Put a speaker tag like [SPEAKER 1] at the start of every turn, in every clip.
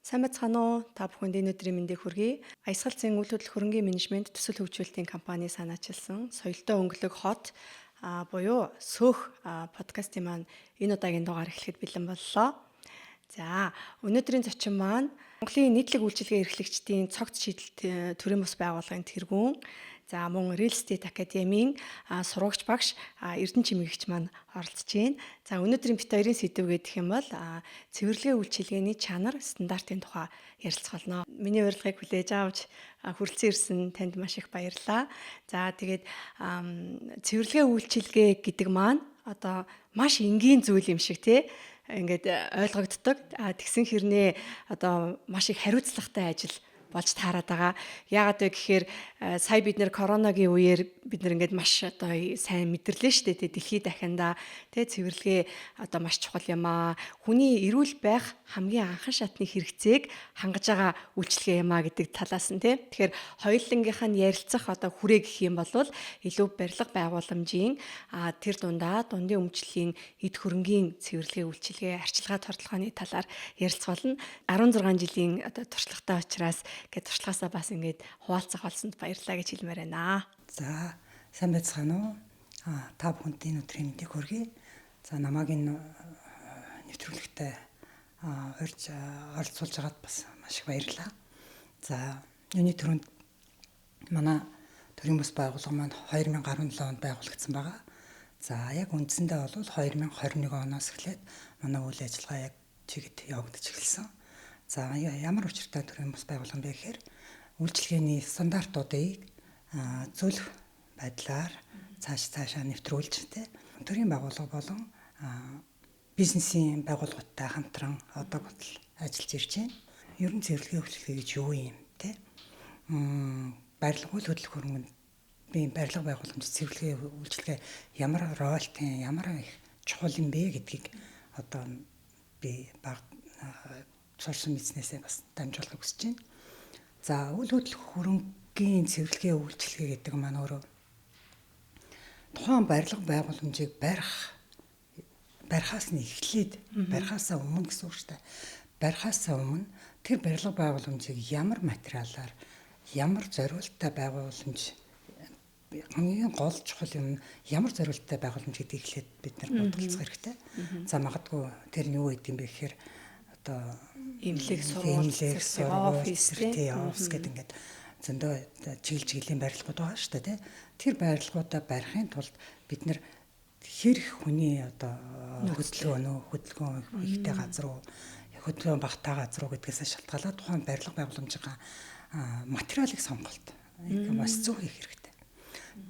[SPEAKER 1] Сайн байцгаана уу? Та бүхэнд энэ өдрийн мэндийг хүргэе. Аясгалзын үйл хөдлөх хөрөнгийн менежмент төсөл хөгжүүлэлтийн компани санаачилсан соёлтой өнгөлөг хот буюу сөөх подкастын маань энэ удаагийн дугаар эхлэхэд бэлэн боллоо. За, өнөөдрийн зочин маань Монголын нийтлэг үйлчилгээ эрхлэгчдийн цогц шийдэлт төрийн бас байгууллагын тэргүүн, за мөн Real Estate Academy-ийн сурагч багш Эрдэнэ Чимээгч маань оролцож байна. За, өнөөдрийн бит хоёрын сэдв гэх юм бол цэвэрлэгээ үйлчилгээний чанар стандартын тухай ярилцах болно. Миний урилгыг хүлээж авч хүрэлцэн ирсэн танд маш их баярлалаа. За, тэгээд цэвэрлэгээ үйлчилгээ гэдэг маань одоо маш энгийн зүйл юм шиг тий ингээд ойлгогддог. Тэгсэн хэрнээ одоо маш их хариуцлагатай ажил болж таарад байгаа. Яагаад вэ гэхээр сая бид нэр коронагийн үеэр бид нэр ингээд маш одоо сайн мэдэрлээ шүү дээ. Дэлхийд дахиндаа тэ цэвэрлэгээ одоо маш чухал юм аа. Хүний эрүүл байх хамгийн анхан шатны хэрэгцээг хангаж байгаа үйлчилгээ юм аа гэдэг талаас нь тэ. Тэгэхээр хоёулангийнх нь ярилцах одоо хүрээ гэх юм бол илүү барилга байгууламжийн тэр дундын өмчлөлийн эд хөрөнгийн цэвэрлэгээ үйлчилгээ арчилгаа тодорхойны талаар ярилцах болно. 16 жилийн одоо туршлагатай учраас ингээд туршлагаасаа бас ингээд хуваалцах болсонд баярлалаа гэж хэлмээр байна.
[SPEAKER 2] За, сайн байцгаана уу? Та бүхэнд энэ өдрийн мэндийг хүргэе. За, намайг энэ нэвтрүүлэгтээ оролцуулж байгаад бас маш их баярлалаа. За, юуны төрөнд манай төрийн бас байгууллага маань 2017 онд байгуулагдсан байгаа. За, яг үндсэндээ бол 2021 оноос эхлээд манай үйл ажиллагаа яг чигэд явагдаж эхэлсэн. За, ямар учиртай төрийн бас байгууллага юм бэ гэхээр үйлчилгээний стандартуудыг зөвлөх байдлаар цаашаа нэвтрүүлж төрийн байгууллага болон бизнесийн байгууллагуудтай хамтран одоо хүртэл ажиллаж ирж байна. Ер нь цэвэрлэгээ үйлчилгээ гэж юу юм те? Барилга үйл хөдлөх хөрөнгөнд би барилга байгууламж цэвэрлэгээ үйлчилгээ ямар ролтой, ямар их чухал юм бэ гэдгийг одоо би сурсан мэдснээсээ бас дамжуулахыг хүсэж байна. За, үйл хөдлөх хөрөнгийн цэвэрлэгээ үйлчилгээ гэдэг маань өөрөө тухайн барилга байгууламжийг барихаас нь эхлээд барихаасаа өмнө гэсэн үг шүү дээ. Барихаасаа өмнө тэр барилга байгууламжийг ямар материалаар, ямар зориулттай байгууламж хамгийн гол чухал юм ямар зориулттай байгууламж гэдгийг эхлээд бид нар бодолцох хэрэгтэй. За, магадгүй тэр нь юу гэдэг юм бэ гэхээр одоо
[SPEAKER 1] Имлэг сургууль, офис
[SPEAKER 2] гэдэг ингээд зөндөө чиглэлийн барилгууд байгаа шүү дээ. Тэр барилгуудаа барихын тулд бид нэр хэрэг хүний одоо хөдөлгөөн ихтэй газар уу, хөдөлгөөн багтаа газар уу гэдгээс шалтгаалаад тухайн барилга байгууламжийн материалыг сонголт маш зөв хийх хэрэгтэй.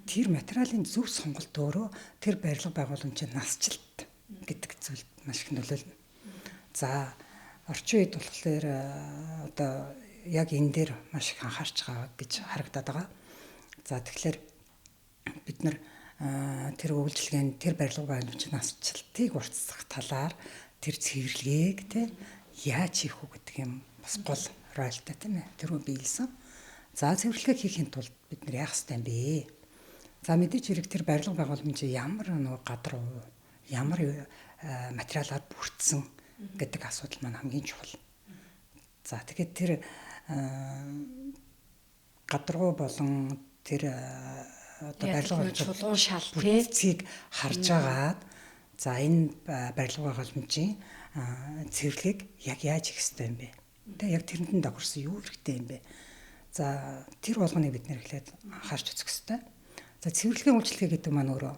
[SPEAKER 2] Тэр материалын зөв сонголт өөрөө тэр барилга байгууламжийн насжилт гэдэг зүйлд маш их нөлөөлнө. За, орчин үед болохоор одоо яг энэ дээр маш их анхаарч байгаа гэж харагдаад байгаа. За, тэгэхээр бид нар тэр үйлчилгээний тэр барилга байгууламжийн насжилтыг уртсах талаар тэр цэвэрлэгийг яаж хийх үү гэдэг юм бас гол ролтой тийм ээ. Тэр үе биелсэн. За, цэвэрлэгээ хийхин тулд бид нар яах ёстой юм бэ? За, мэдээж хэрэг тэр барилга байгууламжийн ямар гадар уу, ямар материалаар бүрдсэн гэдэг асуудал маань хамгийн чухал. За, тэгээд тэр гадаргуу болон тэр одоо барилга
[SPEAKER 1] чулуун шал
[SPEAKER 2] бүрцгийг харж агаад за энэ барилга байгууламжийн цэвэрлэгийг яг яаж хийх ёстой юм бэ? Яг тэрэнд нь тохирсон юу хэрэгтэй юм бэ? За, тэр болгоныг бид нэр эхлээд анхаарч үзэх ёстой. За, цэвэрлэгээ үйлчилгээ гэдэг маань өөрөө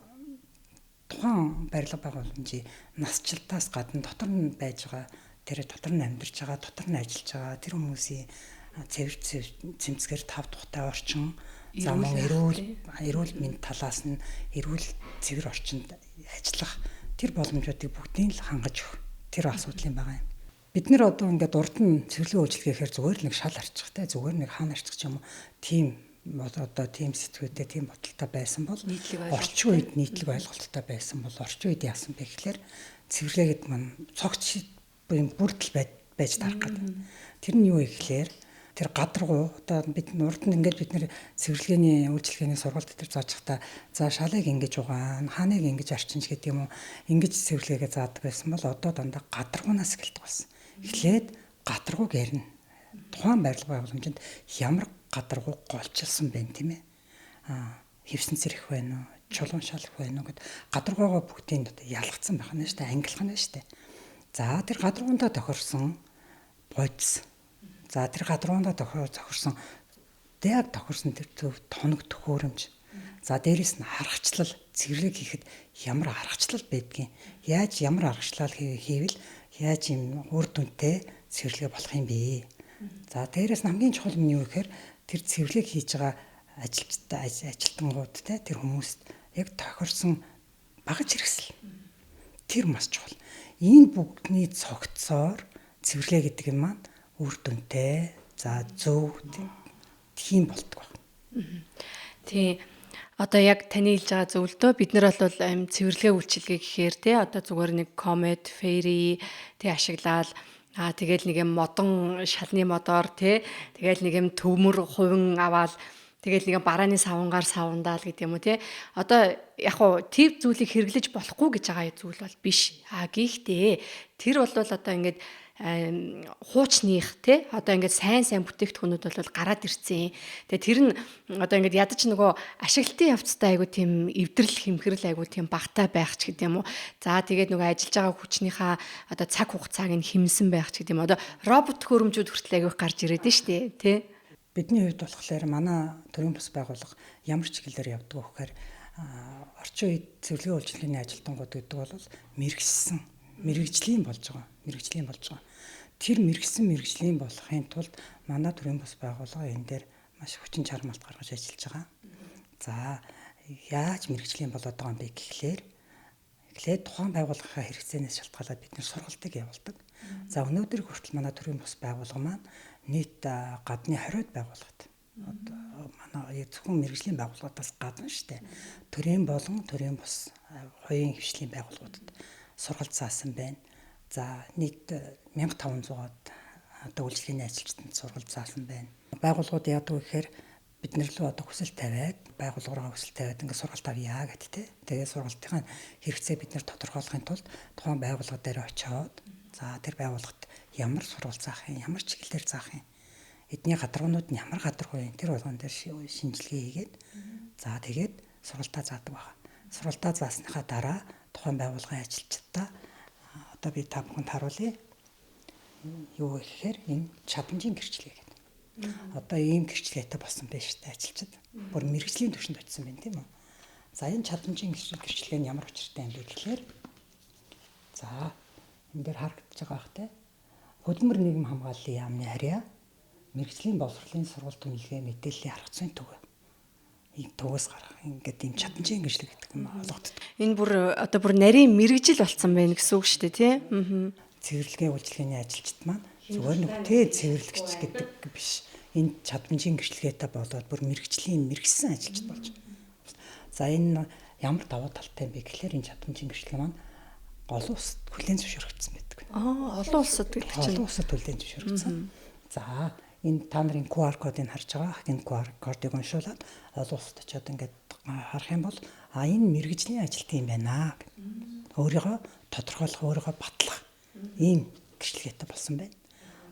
[SPEAKER 2] тухайн барилга байгууламжийн насжилтаас гадна дотор нь байж байгаа тэр дотор нь амьдарч байгаа, дотор нь ажиллаж байгаа тэр хүмүүсийн цэмцгээр тав тухтай орчин, за мөн эрүүл мэнд талаас нь эрүүл цэвэр орчинд ажиллах тэр боломжуудыг бүгдийг л хангаж өгөх тэр асуудал юм байгаа юм. Бид нэр одоо ингээд урд нь цэвэрлэгээ үйлчилгээ гэхээр зүгээр нэг шал арчих зүгээр нэг хаана арчих ч юм уу тийм одоо тийм сэтгүүтэй тийм бодолтой байсан бол орчин үед нийтлэг ойлголттой байсан бол орчин үед яасан бэ гэхээр цэвэрлэгээд маань цогц буюу бүрдэл байж тарах гэдэг. Тэр нь юу гэхээр тэр гадаргуу одоо бид урд нь ингээд бид нэр цэвэрлэгээний үйлчилгээний сургалт дээр зааж захта за шалыг ингэж угаана, хааныг ингэж арчинч гэдэг юм уу ингэж цэвэрлэгээ заадаг байсан бол одоо дандаа гадаргуунаас эхэлдэг болсон. Эхлээд гадаргууг ярина. Тухайн барилга байгууламжинд ямар гадаргуу голчилсан байна тийм ээ. Хевсэн цэрэх байна уу, чулуун шалах байна уу гэд гадаргуугаа бүгдийг одоо ялгцсан байх нь шүү дээ, ангилах нь шүү дээ. За тэр гадаргуундаа тохирсон бодис. За тэр гадаргуундаа тохирсон яг тохирсон тэр төв тоног төхөөрөмж. За дээрэс нь аргачлал, цэвэрлэг хийхэд ямар аргачлал байдгийг, яаж ямар аргачлал хийвэл яаж юм үр дүнтэй цэвэрлэгээ болох юм бэ? За дээрэс нь хамгийн чухал нь юу гэхээр тэр цэвэрлэг хийж байгаа ажилтнууд те тэр хүмүүст яг тохирсон багаж хэрэгсэл. Тэр маш чухал. Энэ бүгдний цогцоор цэвэрлэгээ гэдэг юм маань үр дүнтэй, за зөв тийм болдог байна.
[SPEAKER 1] Тий. Одоо яг таны хэлж байгаа зөвлөдөө бид нар бол цэвэрлэгээ үйлчилгээ гэхээр те одоо зүгээр нэг комет, фэри тий ашиглаад тэгэл нэг юм модон шалны модоор те тэгэл нэг юм төмөр хувин аваад тэгэл нэг барааны савнгаар савндаал гэдэг юм уу те. Одоо яг хуу тэр зүйлийг хэрэглэж болохгүй гэж байгаа зүйл бол биш. Гэхдээ тэр бол одоо ингээд хуучных те одоо ингээд сайн бүтээгдэхүүнүүд бол гараад ирцэн. Тэгээ тэр нь одоо ингээд ядаж нөгөө ашиглалтын явцтай айгу тийм эвдрэл хэмхэрэл айгу тийм багтаа байх ч гэдэм үү. За тэгээд нөгөө ажиллаж байгаа хүчнийхаа одоо цаг хугацааг нь хэмнсэн байх ч гэдэм үү. Одоо робот хөрөмжүүд хүртэл айгу гарч ирээд нь штэ те.
[SPEAKER 2] Бидний хувьд болохоор манай төрийн бас байгууллага ямар ч чиглэлээр явдаг вэ гэхээр орчин үед цэвэрлэгээ үйлчилгээний ажилтнууд гэдэг бол мэрэгжлийн болж байгаа. Тэр мэрэгжлийн болохын тулд манай төрийн бас байгууллага энэ дээр маш хүчин чармаалт гаргаж ажиллаж байгаа. За яаж мэрэгжлийн болоод байгаа юм бэ гэхлээр эхлээд тухайн байгууллагынхаа хэрэгцээнээс шалтгаалаад бид нэр сургалтыг явуулдаг. За өнөөдөр хүртэл манай төрийн бас байгууллага маань нийт гадны 20-од байгууллагад одоо манай зөвхөн мэрэгжлийн байгууллагаас гадна шүү дээ. Төрийн бус хоёрын хвшлийн байгууллагуудад сургалт заасан байна. За нийт 1500-аад одоо үйлчлэгээний ажилчданд сургалт заасан байна. Байгууллагууд яадаг вэ гэхээр бид нар л одоо хүсэл тавиад байгууллагаараа хүсэл тавиад ингээд сургалт авъя гэд тэ. Тэгээд сургалтын хэрэгцээ бид нар тодорхойлохын тулд тухайн байгууллага дээр очиод за тэр байгууллагад ямар сургалт заах юм, ямар чиглэлээр заах юм, эдний гадаргуунууд нь ямар гадаргуу юм, тэр болгон дээр шинжилгээ хийгээд за тэгээд сургалтаа заадаг байна. Сургалтаа заасныхаа дараа тухайн байгууллагын ажилчдаа одоо би та бүхэнд харуулъя. Юу гэхээр энэ чадамжийн гэрчлэгээ гэдэг. Одоо ийм гэрчлэгээтэй болсон байж та ажилчид. Бүр мэрэгжлийн түвшинд очсон байна тийм үү? За энэ чадамжийн гэрчлэгээ нь ямар учиртай юм бэ гэхээр за энэ дээр харагдаж байгаа бах те. Хөдөлмөр нийгэм хамгааллын яамны харьяа мэрэгжлийн боловсролын сургалт үнэлгээ мэдээллийн арга зүйн төвөө. Ийм төвөөс гарах ингээд ийм чадамжийн гэрчлэг гэдэг юм ойлгогддог.
[SPEAKER 1] Энэ бүр нарийн мэрэгжил болсон байна гэсэн үг шүү дээ тий.
[SPEAKER 2] Цэвэрлэгээ үйлчилгээний ажилчид маань зүгээр нэг цэвэрлэгч гэдэг биш. Энэ чадамжийн гэрчлэгээтэй болоод бүр мэрэгжсэн ажилчид болж байна. За энэ ямар давуу талтай юм бэ гэхээр энэ чадамжийн гэрчлэг маань олон улсад хүлээн зөвшөөрөгдсөн байдаг.
[SPEAKER 1] Олон улсад гэдэг чинь.
[SPEAKER 2] Олон улсад хүлээн зөвшөөрөгдсөн. За энэ та нарын QR кодыг харж байгаа. Энэ QR кодыг уншуулад олон улсад очиод ингээд харах юм бол энэ мэрэгжлийн ажилт юм байна. Өөрийгөө тодорхойлох, өөрийгөө батлах ийм гэрчлэгээтэй болсон байна.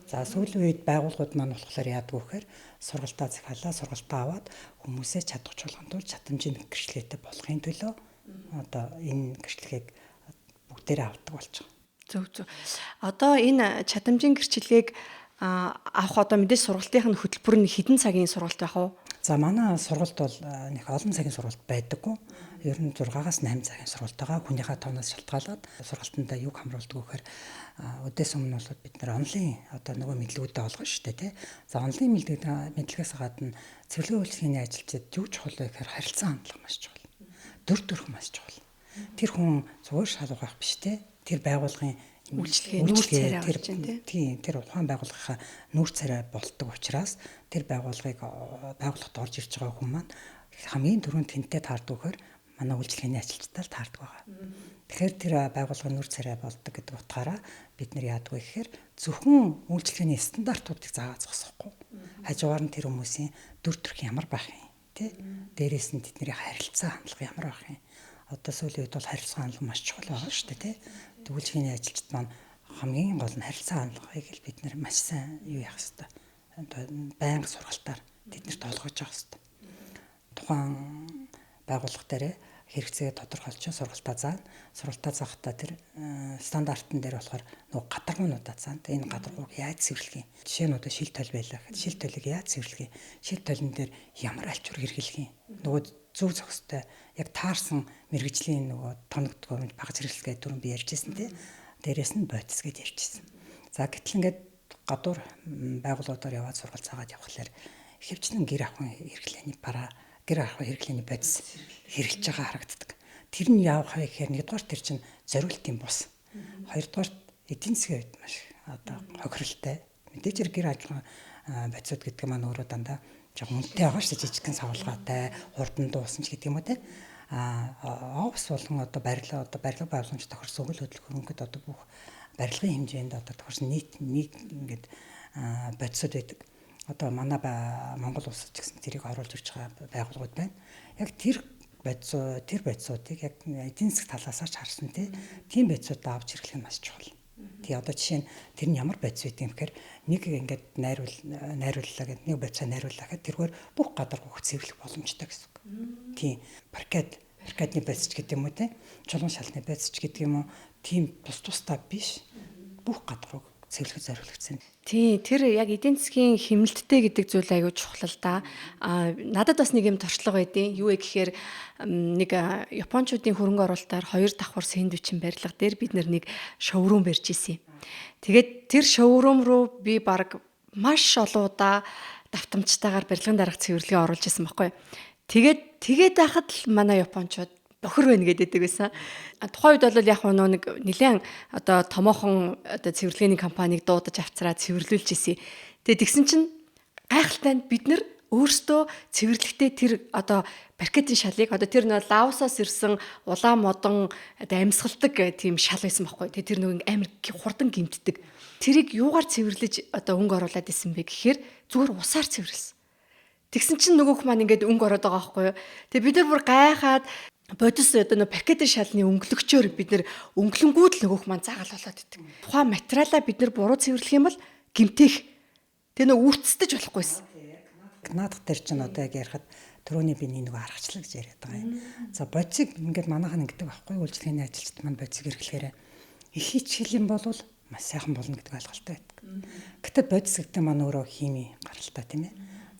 [SPEAKER 2] За сүүлийн үед байгууллагууд маань болохоор яадаг вэ гэхээр сургалтаа захиалаа, сургалтаа аваад хүмүүсээ чадахжуулахын тулд чадамжийн гэрчлэгээтэй болохын төлөө одоо энэ гэрчлэгийг бүгдээрээ авдаг болж байгаа.
[SPEAKER 1] Зөв. Одоо энэ чадамжийн гэрчлэгийг авах одоо мэдээж сургалтын хөтөлбөр нь хэдэн цагийн сургалт байх вэ?
[SPEAKER 2] За манай сургалт бол нэг олон цагийн сургалт байдаггүй. Ер нь 6-аас 8 цагийн сургалт байгаа. Хүнийхээ тооноос шалтгаалаад сургалтандаа юг хамруулдаг вэ гэхээр өдөөс өмнө бол бид нэр онлайн одоо нөгөө мэдлэгүүдээ олгоно шүү дээ тий. За онлайн мэдлэгээс гадна цэвэрлэгээ үйлчлэгээний ажилчид юу чухал вэ гэхээр харилцан хандлага маш чухал. Дүр төрх маш чухал. Тэр хүн зүгээр шал угаах биш тий. Тэр байгууллагын
[SPEAKER 1] үйлчлэгээ нүүр царай болж байна
[SPEAKER 2] тий. Тэр ухаан байгууллагынхаа нүүр царай болдог учраас тэр байгууллагад орж ирж байгаа хүн маань хамгийн түрүүнд тэнтэй таардаг гэхээр манай үйлчлэгээний ажилчдаар таардаг байгаа. Тэгэхээр тэр байгууллагын нүүр царай болдог гэдэг утгаараа бид нэр яадаг вэ гэхээр зөвхөн үйлчлэгээний стандартуудыг заавал зогсохгүй. Хажуугаар нь тэр хүмүүсийн дүр төрх ямар байх юм тий. Дээрээс нь тэдний харилцаа хандлага ямар байх юм. Одоо сүүлийн үед бол харилцаа хандлага маш чухал байгаа шүү дээ тий. Үйлчлэгээний ажилчид маань хамгийн гол нь харилцаа хандлагыг л бид нэр маш сайн юу яах хэрэгтэй. Байнга сургалтаар тэднэрт олгож явах хэрэгтэй. Тухайн байгууллага дээр хэрэгцээ тодорхойлж сургалтаа заана. Сургалтаа заахтаа тэр стандартн дээр болохоор нөгөө гадаргуунуудаа заана. Энэ гадаргууг яаж цэвэрлэх юм? Жишээ нь одоо шил тойл байлаа гэхэд шил тойлыг яаж цэвэрлэх юм? Шил тойлн дээр ямар альчуур хэрэглэх юм? Нөгөө зөв зохистой яг таарсан мэрэгжлийн нөгөө тоногдгоо баг зэрэглэгээ дөрөв би ярьжсэн тий. Дээрээс нь бодис гэж ярьжсэн. За гэтэл ингээд гадуур байгууллагуудаар яваад сургалт цаагаад явхлаар ихэвчлэн гэр ахуйн хэрэглээний бодис хэрэглэж байгаа харагддаг. Тэр нь яавах вэ гэхээр нэгдүгээр тэр чинь зориултын бус. Хоёрдугаар эдийн засгийн хувьд маш одоо хохиролтой. Мэдээж хэрэг гэр ажиллагаа бодисууд гэдэг маань өөрөө дандаа жоохон үнэтэй байгаа шүү дээ. Жижигхэн савлгаатай, хурдан дуусан ч гэдэг юм уу те. Офс болгон одоо барилга байгууламж тохирсон өгөл хөдөлгөөнгөд одоо бүх барилгын хэмжээнд одоо тохирсон нийт ингээд бодисууд байдаг. Одоо манай Монгол улсад ч гэсэн тэрийг оруулж ирж байгаа байгууллагууд байна. Яг тэр бодисуудыг яг эдийн засгийн талаас ч харсан тийм бодисуудаа авч ирэхлэх нь маш чухал. Тэгээ одоо жишээ нь тэр нь ямар бодис үйт юм гэхээр нэг ингээд найрууллаа гэдэг нэг бодисоо найрууллаа гэхэд тэргээр бүх гадаргууг цэвэрлэх боломжтой гэсэн үг. Тийм паркетны бодис ч гэдэг юм уу те чулуун шалны бодис ч гэдэг юм уу тийм тусдаа биш бүх гадаргууг цэвэрлэх зориулагдсан.
[SPEAKER 1] Тий, тэр яг эдийн засгийн хэмнэлттэй гэдэг зүйл аягүй чухал л да. Надад бас нэг юм туршлага байдیں۔ Юу вэ гэхээр нэг японочдын хөрөнгө оруулалтаар 2 давхар сэндвичийн барилга дээр бид нэг шоурум барьж исэн юм. Тэгээд тэр шоурум руу би баг маш олон удаа давтамжтайгаар барилгын дарга цэвэрлэгээ оруулж исэн байхгүй. Тэгээд байхад л манай японочууд бохор байна гэдэг байсан. Тухайн үед бол яг нэг нэлээд одоо томоохон одоо цэвэрлэгээний компанийг дуудаж авцраа цэвэрлүүлж ирсэн. Тэгээд тэгсэн чинь гайхалтай нь бид нэр өөрсдөө цэвэрлэхдээ тэр одоо паркетын шалыг одоо тэр нөө лаусаас ирсэн улаан модон одоо амьсгалдаг тийм шал байсан байхгүй. Тэгээд тэр нэг амар хурдан гимтдэг. Тэрийг юугаар цэвэрлэж одоо өнгө оруулаад исэн бэ гэхээр зүгээр усаар цэвэрлсэн. Тэгсэн чинь нөгөөх маань ингээд өнгө ороод байгаа байхгүй юу. Тэгээд бид нар бүр гайхаад бодис одоо нөө паркетын шалны өнгөлөгчөөр бид нэр өнгөлөнгүүд л нөгөөх маань заагаал болоод идэг. Тухайн материалаа бид нэр буруу цэвэрлэх юм бол гимтэх. Тэгээ нөө үрцэстэж болохгүйсэн.
[SPEAKER 2] Наадах дээр чинь одоо яг ярихад төрөний биений нэг аргачлал гэж яриад байгаа юм. За бодисыг ингээд манайхан ингэдэг байхгүй үйлчлэгээний ажилчид маань бодисыг эргэлэхээр их хичээл юм бол маш сайхан болно гэдэг ойлголттой байдаг. Гэтэ бодис гэдэг маань өөрөө хими гаралтай тийм ээ.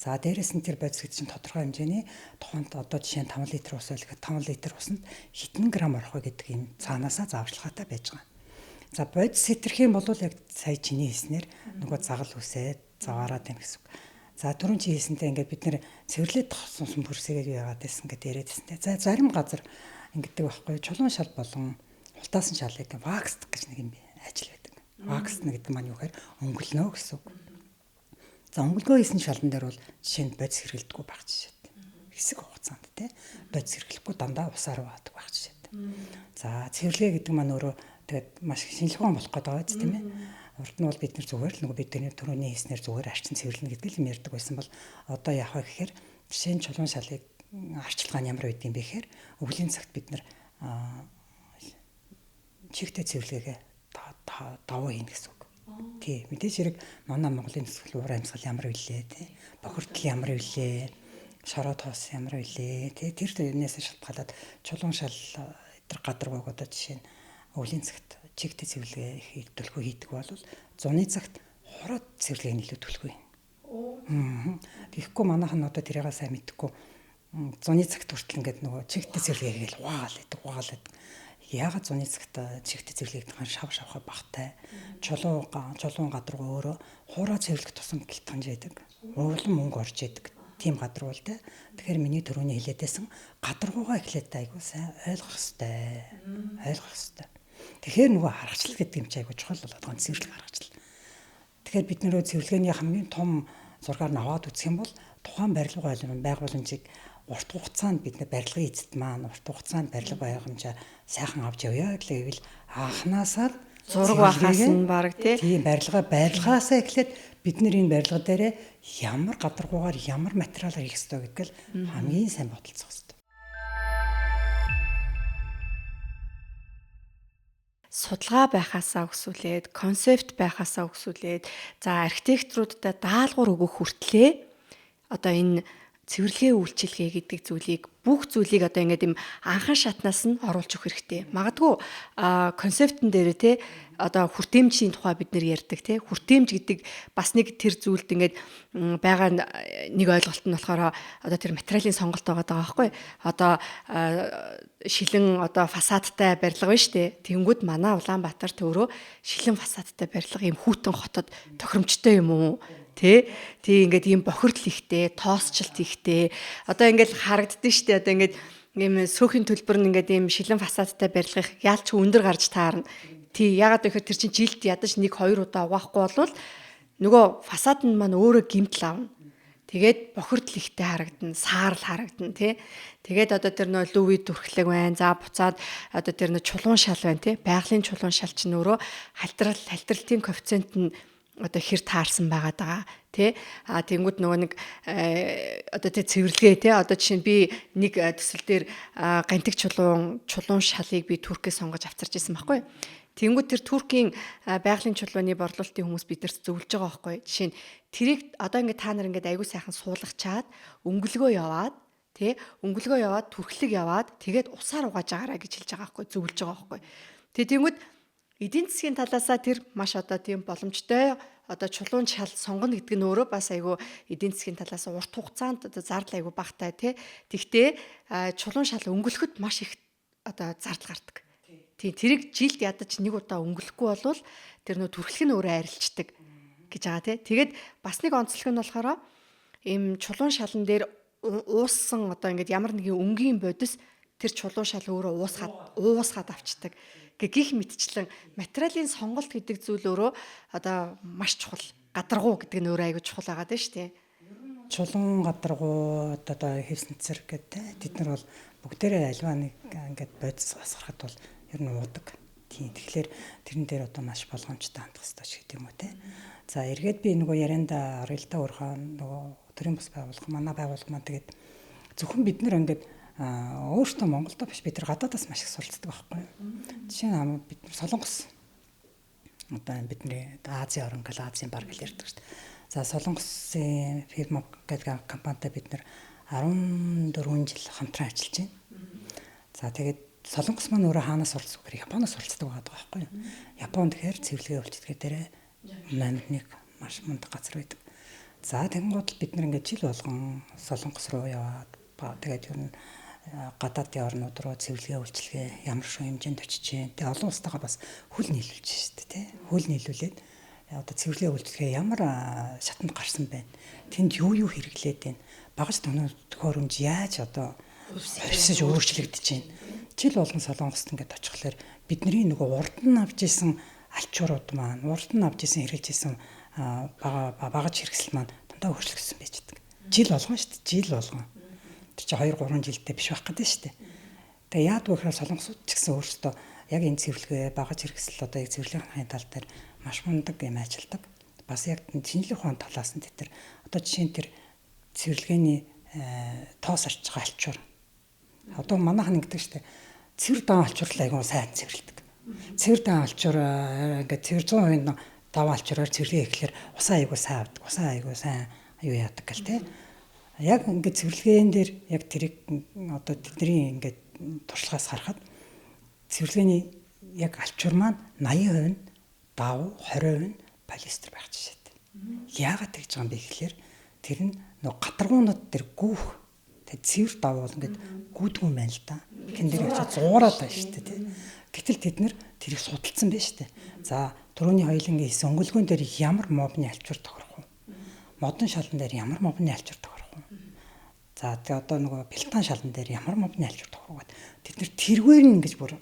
[SPEAKER 2] За дээрэс нь тэр бодис гэдэг чинь тодорхой хэмжээний тухайд одоо жишээ нь 5 литр ус байлгаад 5 литр усанд хэдэн грамм орох вэ гэдэг юм цаанаасаа зааварчилгаатай байж байгаа. За бодис хэтэрх юм бол яг сая чиний хэлснээр нөгөө загал үсээ заваараад юм гэсэн үг. За түрүүн чи хэлсэнтэй ингээд бид нэр цэвэрлээд тохсон бүрсээгээ яагаад байсан гэдээ яриадсэн. За зарим газар ингэдэг байхгүй чулуун шал болон хултаасан шалыг вакс гэж нэг юм ажил байдаг. Вакс гэдэг маань юу гэхээр өнгөлнө гэсэн үг. За өнгөлгөө хийсэн шалан дээр бол жишээ нь бодис хэрэглэдэггүй байх жишээтэй. Хэсэг хугацаанд те бодис хэрэглэхгүй дандаа усаар баадаг байх жишээтэй. За цэвэрлэгээ гэдэг маань өөрөө тэгээд маш шинжилгээ болох гэдэг байгаа тийм ээ. Урд нь бол бид нар зүгээр л нөгөө бидний төрөний хийснээр зүгээр арчин цэвэрлэнэ гэдэг л юм ярьдаг байсан бол одоо яах вэ гэхээр жишээ нь чулуун шалыг арчилгаа нь ямар үед юм бэ гэхээр өвлийн цагт бид нар чигтэй цэвэрлэгээ давуу хийнэ гэсэн үг. Тий, мэдээж хэрэг манай Монголын төсөл уур амьсгал ямар вүлээ тий. Бохирдол ямар вүлээ, шороо тоос ямар вүлээ тий. Тэр төрнөөс шалтгаалаад чулуун шал тэр гадаргууг одоо жишээ нь өвлийн цагт чигтэй цэвэрлэгээ төлхөө хийдэг бол зуны цагт хороод цэвэрлэгээ нэлээд төлхөө юм. Тэгэхгүй манайхан одоо тэрийг сайн мэдхгүй зуны цагт хүртэл ингээд нөгөө чигтэй цэвэрлэгээ гээл угаал гэдэг. Яагаад зуны цагт чигтэй цэвэрлэгийг шавхаа багтай чулуун гадаргуу өөрөө хуурай цэвэрлэх тусам гэлтганж байдаг. Уулан мөнгө орж идэг. Тийм гадаргуул те. Тэгэхээр миний төрөний хэлээдсэн гадаргуугаа эхлээд айгуу сайн ойлгох хэвээр. Тэгэхээр нөгөө харгачлал гэдэг юм чи айгуу чухал болоод байгаа цэвэрлэх харгачлал. Тэгэхээр бид нөрөө цэвэрлэгээний хамгийн том зургаар нь аваад үзэх юм бол тухайн барилга байгууламжийг урт хугацаанд бид нэ барилгын эзэд маань урт хугацаанд барилга байгууламжаа сайхан авч явъя гэвэл анханасаа
[SPEAKER 1] зураг байхаас нь баг
[SPEAKER 2] тийм барилгаасаа эхлээд бид нэр энэ барилга дээрээ ямар гадаргуугаар ямар материалаар хийх ёстой гэдгийг хамгийн сайн бодолцох ёстой.
[SPEAKER 1] судалгаа байхаасаа өсвөлээд, концепт байхаасаа өсвөлээд, за архитекторуудад даалгавар өгөх хүртлээ одоо энэ цэвэрлэгээ үйлчилгээ гэдэг зүйлийг бүх зүйлийг одоо ингээд юм анхан шатнаас нь оруулж өгөх хэрэгтэй. Магадгүй концептн дээр те одоо хүртээмжийн тухай бид нэр ярьдаг те хүртээмж гэдэг бас нэг тэр зүйлд ингээд байгаа нэг ойлголт нь болохоор одоо тэр материалын сонголт байгаа байхгүй. Одоо шилэн одоо фасадтай барилга байна шүү дээ. Тэнгүүд манай Улаанбаатар төөрөө шилэн фасадтай барилга юм хүйтэн хотод тохиромжтой юм уу? Тий ингээд ийм бохирдол ихтэй, тоосчлт ихтэй. Одоо ингээд харагддаг шүү дээ. Одоо ингээд ийм сөөхийн төлбөр нь ингээд ийм шилэн фасадтай барилгах яалч өндөр гарч таарна. Тий ягаад гэхээр тэр чинь жилд ядаж 1-2 удаа угаахгүй болвол нөгөө фасад нь маань өөрөө гэмтэл авна. Тэгээд бохирдол ихтэй харагдана, саарл харагдана тий. Тэгээд одоо тэр нөө лүвий дүрхлэг байна. За буцаад одоо тэр нөө чулуун шал байна тий. Байгалийн чулуун шал чинь өөрөө халтралтын коэффициент нь одоо хэр таарсан байгаад байгаа тий. Тэнгүүд нөгөө нэг одоо тэ цэвэрлэгээ тий. Одоо жишээ нь би нэг төсөл дээр гантик чулуун шалыг би Туркээс сонгож авчирч ирсэн байхгүй. Тэнгүүд тэр Туркийн байгалийн чулууны борлуулалтын хүмүүс бидэрт зөвлөж байгаа байхгүй. Жишээ нь тэрийг одоо ингээд та нар ингээд аягүй сайхан суулгачаад өнгөлгөө яваад тий. Өнгөлгөө яваад түрхлэг яваад тэгээд усаар угааж агаараа гэж хэлж байгаа байхгүй. Зөвлөж байгаа байхгүй. Тэнгүүд эдийн засгийн талаасаа тэр маш одоо тийм боломжтой одоо чулуун шал сонгоно гэдэг нь өөрөө бас айгүй эдийн засгийн талаас урт хугацаанд одоо зардал айгүй багтай тий. Тэгтээ чулуун шал өнгөлөхөд маш их одоо зардал гардаг. Тий тэрийг жилд ядаж нэг удаа өнгөлөхгүй болвол тэр нөө түрхлэг нь өөрөө арилждаг гэж байгаа тий. Тэгээд бас нэг онцлог нь болохоор ийм чулуун шалан дээр ууссан одоо ингээд ямар нэгэн өнгийн бодис тэр чулуун шал өөрөө уусгаад авчдаг. Гэх мэтчлэн материалын сонголт гэдэг зүйл өөрөө одоо маш чухал. Гадаргуу гэдэг нь өөрөө аягүй чухал байгаа даа шүү дээ.
[SPEAKER 2] Чулуун гадаргуу одоо хэвсэн цэрэг гэдэг тэд нар бол бүгдээрээ альва нэг ингээд бодис асгарахад бол ер нь уудаг. Тийм. Тэгэхээр тэрэн дээр одоо маш болгоомжтой хандах хэрэгтэй ч гэдэг юм уу те. За эргээд би нөгөө ярианда оролдоо өрхөн нөгөө төрийн бас байгууллага манай байгууллага маань тэгээд зөвхөн бид нар ингээд өөртөө Монголдо биш бид нар гадаадаас маш их суралцдаг байхгүй юу. Жишээ нь бид нар Солонгос одоо бидний Азийн орн гэл Азийн баг гэж ярьдаг шүү дээ. За Солонгосын фирма гэдэг компанитай бид нар 14 жил хамтран ажиллаж байна. За тэгээд Солонгос маань өөрөө хаанаас суралцдаг гэхээр Японоос суралцдаг байгаа байхгүй юу. Японд тэгэхээр цэвэрлэгээ үйлчилгээ дээрээ номерник маш мундаг газар байдаг. За тэгэнгүүт бид нар ингээд жил болгон Солонгос руу яваад тэгээд ер нь гадаадын орнууд руу цэвэрлэгээ үйлчилгээ ямар шиг хэмжээнд очиж जैन. Тэгээ олон улстайгаа бас хөл нийлүүлж шүү дээ тий. Хөл нийлүүлээд одоо цэвэрлэгээ үйлчилгээ ямар шатанд гарсан байна. Тэнд юу хэрэглээд байна. Багаж төхөөрөмж яаж одоо орьсож өөрчлөгдөж байна. Жил болгон Солонгост ингээд очихлоор бидний нөгөө урд нь авч исэн алчуурууд маань урд нь авч исэн хэрэгжилж исэн багаж хэрэгсэл маань дандаа өөрчлөгдсөн байж байгаа. Жил болгон шүү дээ. Жил болгон. Тэр чинь 2-3 жилдээ биш байх гэдэг шүү дээ. Тэгээ яадаг вэ гэхээр Солонгосууд ч гэсэн өөрсдөө яг энэ цэвэрлэгээ багаж хэрэгсэл одоо яг цэвэрлэгийн тал дээр маш мундаг юм ажилладаг. Бас яг шинжлэх ухааны талаас нь тэр одоо жишээ нь тэр цэвэрлэгээний тоос арч байгаа алчуур. Одоо манайхан ингэдэг шүү дээ. Цэвэр даан алчуурлаа айгуу сайн цэвэрлэдэг. Цэвэр даан алчуур ингээд цэвэр 100% даваа алчуураар цэвэрлэгээ ихлээр усаа айгуу сайн авдаг. Усаа айгуу сайн юу яадаг гэл те. Яг ингээд цэвэрлэгээн дээр яг тэрийг одоо тэдний ингээд туршлагаас харахад цэвэрлэгээний яг алчуур маань 80% нь дав, 20% нь полиэстер байх жишээтэй. Яагаад тэгж байгаа юм бэ гэхээр тэр нь нөгөө гадаргуунууд дээр гүүх тэг цэвэр дав бол ингээд гүйдгүй юм байна л да. Тэн дээр очиж зуураад байна шүү дээ тий. Гэтэл тэд нэр тэрийг судалсан байна шүү дээ. За түрүүний хоёулангийн хийсэн өнгөлгөөн дээр ямар мобны алчуур тохирох вэ? Модон шалан дээр ямар мобны алчуур тохирох вэ? За тэгээ одоо нөгөө пелтан шалан дээр ямар мобны алчуур тохирох вэ? Тэд нэр тэргээр нь ингэж бүр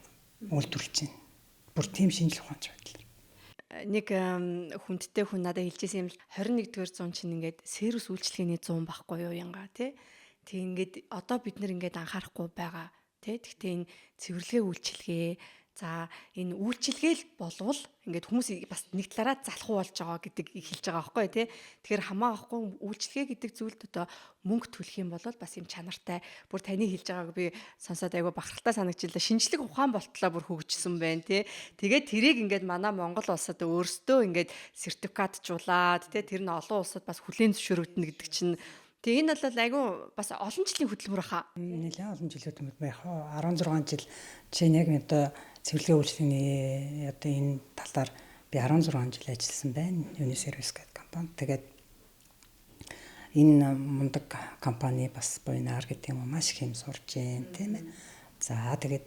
[SPEAKER 2] үйлдвэрлэж байна. Бүр тийм шинжлэх ухаанч байдлаар.
[SPEAKER 1] Нэг хүндтэй хүн надад хэлжсэн юм л 21-р зуун чинь ингээд сервис үйлчлэгээний 100 байхгүй юу янга тий. Тэг ингээд одоо бид нэр ингээд анхаарахгүй байгаа тий. Гэхдээ энэ цэвэрлэгээ үйлчлэгээ За энэ үйлчилгээл болвол ингээд хүмүүс бас нэг талаараа залхуу болж байгаа гэдэг хэлж байгаа байхгүй тий. Тэгэхээр хамаагүй үйлчилгээ гэдэг зүйлд одоо мөнгө төлөх юм бол бас юм чанартай бүр таны хэлж байгааг би сонсоод айгүй бахархалтай санагдчихлаа. Шинжлэх ухаан болтлоо бүр хөгжсөн байна тий. Тэгээд тэрийг ингээд манай Монгол улсад өөрсдөө ингээд сертификатжуулаад тий тэр нь олон улсад бас хүлээн зөвшөөрөгдөнө гэдэг чинь тэг энэ бол айгүй бас олон жилийн хөтөлбөр хаа.
[SPEAKER 2] Нэлээд олон жилийн хөтөлбөр яг 16 жил чинь яг одоо цэвэрлэгээ үйлчлэгийн одоо энэ талаар би 16 жил ажилласан байна. Unisервис гэдэг компани. Тэгээд энэ мундаг компани бас буйнаар гэдэг юм маш их юм сурж байна тийм ээ. За тэгээд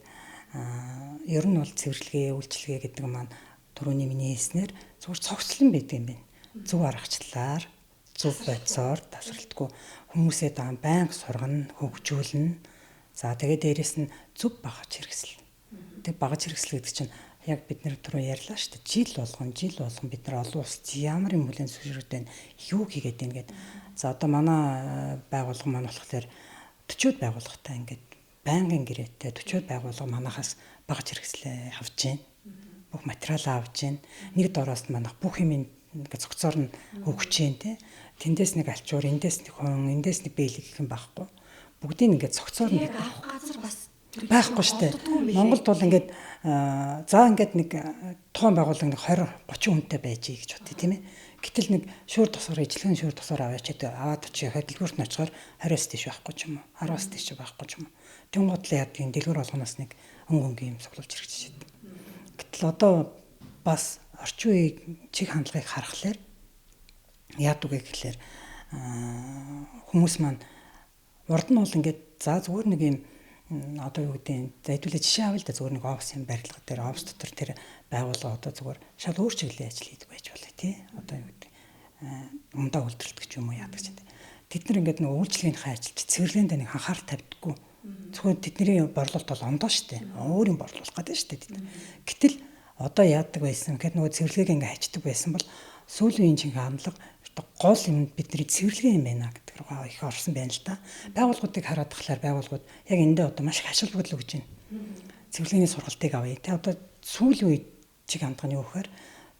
[SPEAKER 2] ер нь бол цэвэрлэгээ үйлчлэгээ гэдэг маань түрүүний миний хэлснээр зүгээр цогцлон байдаг юм байна. Зөв аргачлалаар зөв байцаар тасралтгүй хүмүүсээ байнга сургана, хөгжүүлнэ. За тэгээд дээрэс нь зөв багаж хэрэгсэл. Тэг багаж хэрэгсэл гэдэг чинь яг бид нэр түрүү ярьлаа шүү дээ. Жил болгон бид нар олон улсад ямар юм хүлээн зөвшөөрөд байна, юу хийгээд байна гэд. За одоо манай байгууллага маань болохоор 40-од байгууллагатай ингээд байнгын гэрээтэй 40-од байгууллага манахаас багаж хэрэгслээ авч байна. Бүх материалаа авч байна. Нэг дороос нь манах бүх юм ингээд цогцоор нь өгч जैन тий. Тэндээс нэг алчуур, эндээс нэг хон, эндээс нэг бэлэг гэх юм байхгүй. Бүгдийг ингээд цогцоор нь
[SPEAKER 1] авах газар бас
[SPEAKER 2] байхгүй штэ. Монголд бол ингээд за ингээд нэг тухайн байгууллага нэг 20 30 хүнтэй байж гэж бодъё тийм ээ. Гэтэл нэг шүүр тусгаар ижлэхэн шүүр тусгаар аваад очиж хөдөлгөөрт нь очихоор 20-с тийш байхгүй ч юм уу. 10-с тийш байхгүй ч юм уу. Тэнгууд л яадгийн дэлгүүр болгоноос нэг өнгөнгийн юм цуглуулж хэрэгжиж байна. Гэтэл одоо бас орчин үеийн чиг хандлагыг харахаар яадаг вэ гэхлээр хүмүүс маань урд нь бол ингээд за зүгээр нэг юм одоо юу гэдэг за хэдүүлээ жишээ авъя л да зүгээр нэг офис юм барилга дээр офис дотор тэр байгууллага одоо зүгээр шал өөр чиглэлийн ажил хийдэг байж болно тий одоо юу гэдэг умдаа үйлдвэрлэдэг ч юм уу яадаг ч тийм тэд нар ингээд нэг үйлчлэгийнхээ ажилч цэвэрлэгэнд нэг анхаарал тавьдаггүй зөвхөн тэдний борлуулалт бол ондоо штэ өөр юм борлуулах гэдэг штэ тэд гэтэл одоо яадаг байсан гэхэд нөгөө цэвэрлэгийг ингээд хайчдаг байсан бол сүүлийн үеийн чинь хандлага гол юм бидний цэвэрлэгээ юм байна гэдэг рүү их орсон байна л да. Байгууллагуудыг хараад тахлаар байгууллагууд яг эндээ одоо маш их ашиглал өгч байна. Цэвэрлэгийн сургалтыг авъя. Тэ одоо сүүлийн үед чиг хандганы юу гэхээр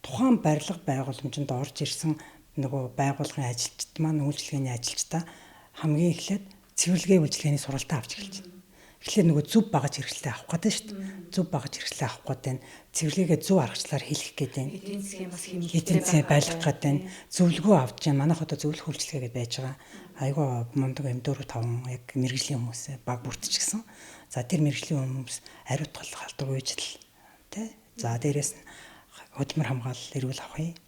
[SPEAKER 2] тухайн барилга байгууламжинд орж ирсэн нөгөө байгууллагын ажилчид маань үйлчлэгээний ажилчдаа хамгийн эхлээд цэвэрлэгээ үйлчлэгээний сургалтаа авч эхэлж байна. Тэгэхээр нөгөө зөв багаж хэрэгслээ авах гэдэг шүү дээ. Зөв багаж хэрэгслээ авах гэдэг нь цэвэрлэгээ зөв аргачлаар хийх гэдэг нь
[SPEAKER 1] эдийн засгийн бас
[SPEAKER 2] эдийн засгийн байлгах гэдэг нь зөвлөгөө авч जैन манайх одоо зөвлөх үйлчлэгээ гэж байж байгаа. Айгаа мундаг юм 4 5 яг мэрэгжлийн хүмүүс баг бүртчихсэн. За тэр мэрэгжлийн хүмүүс ариутгал халдвар үйлчил тий. За дээрэс нь хөдөлмөр хамгаалал эрүүл авахыг.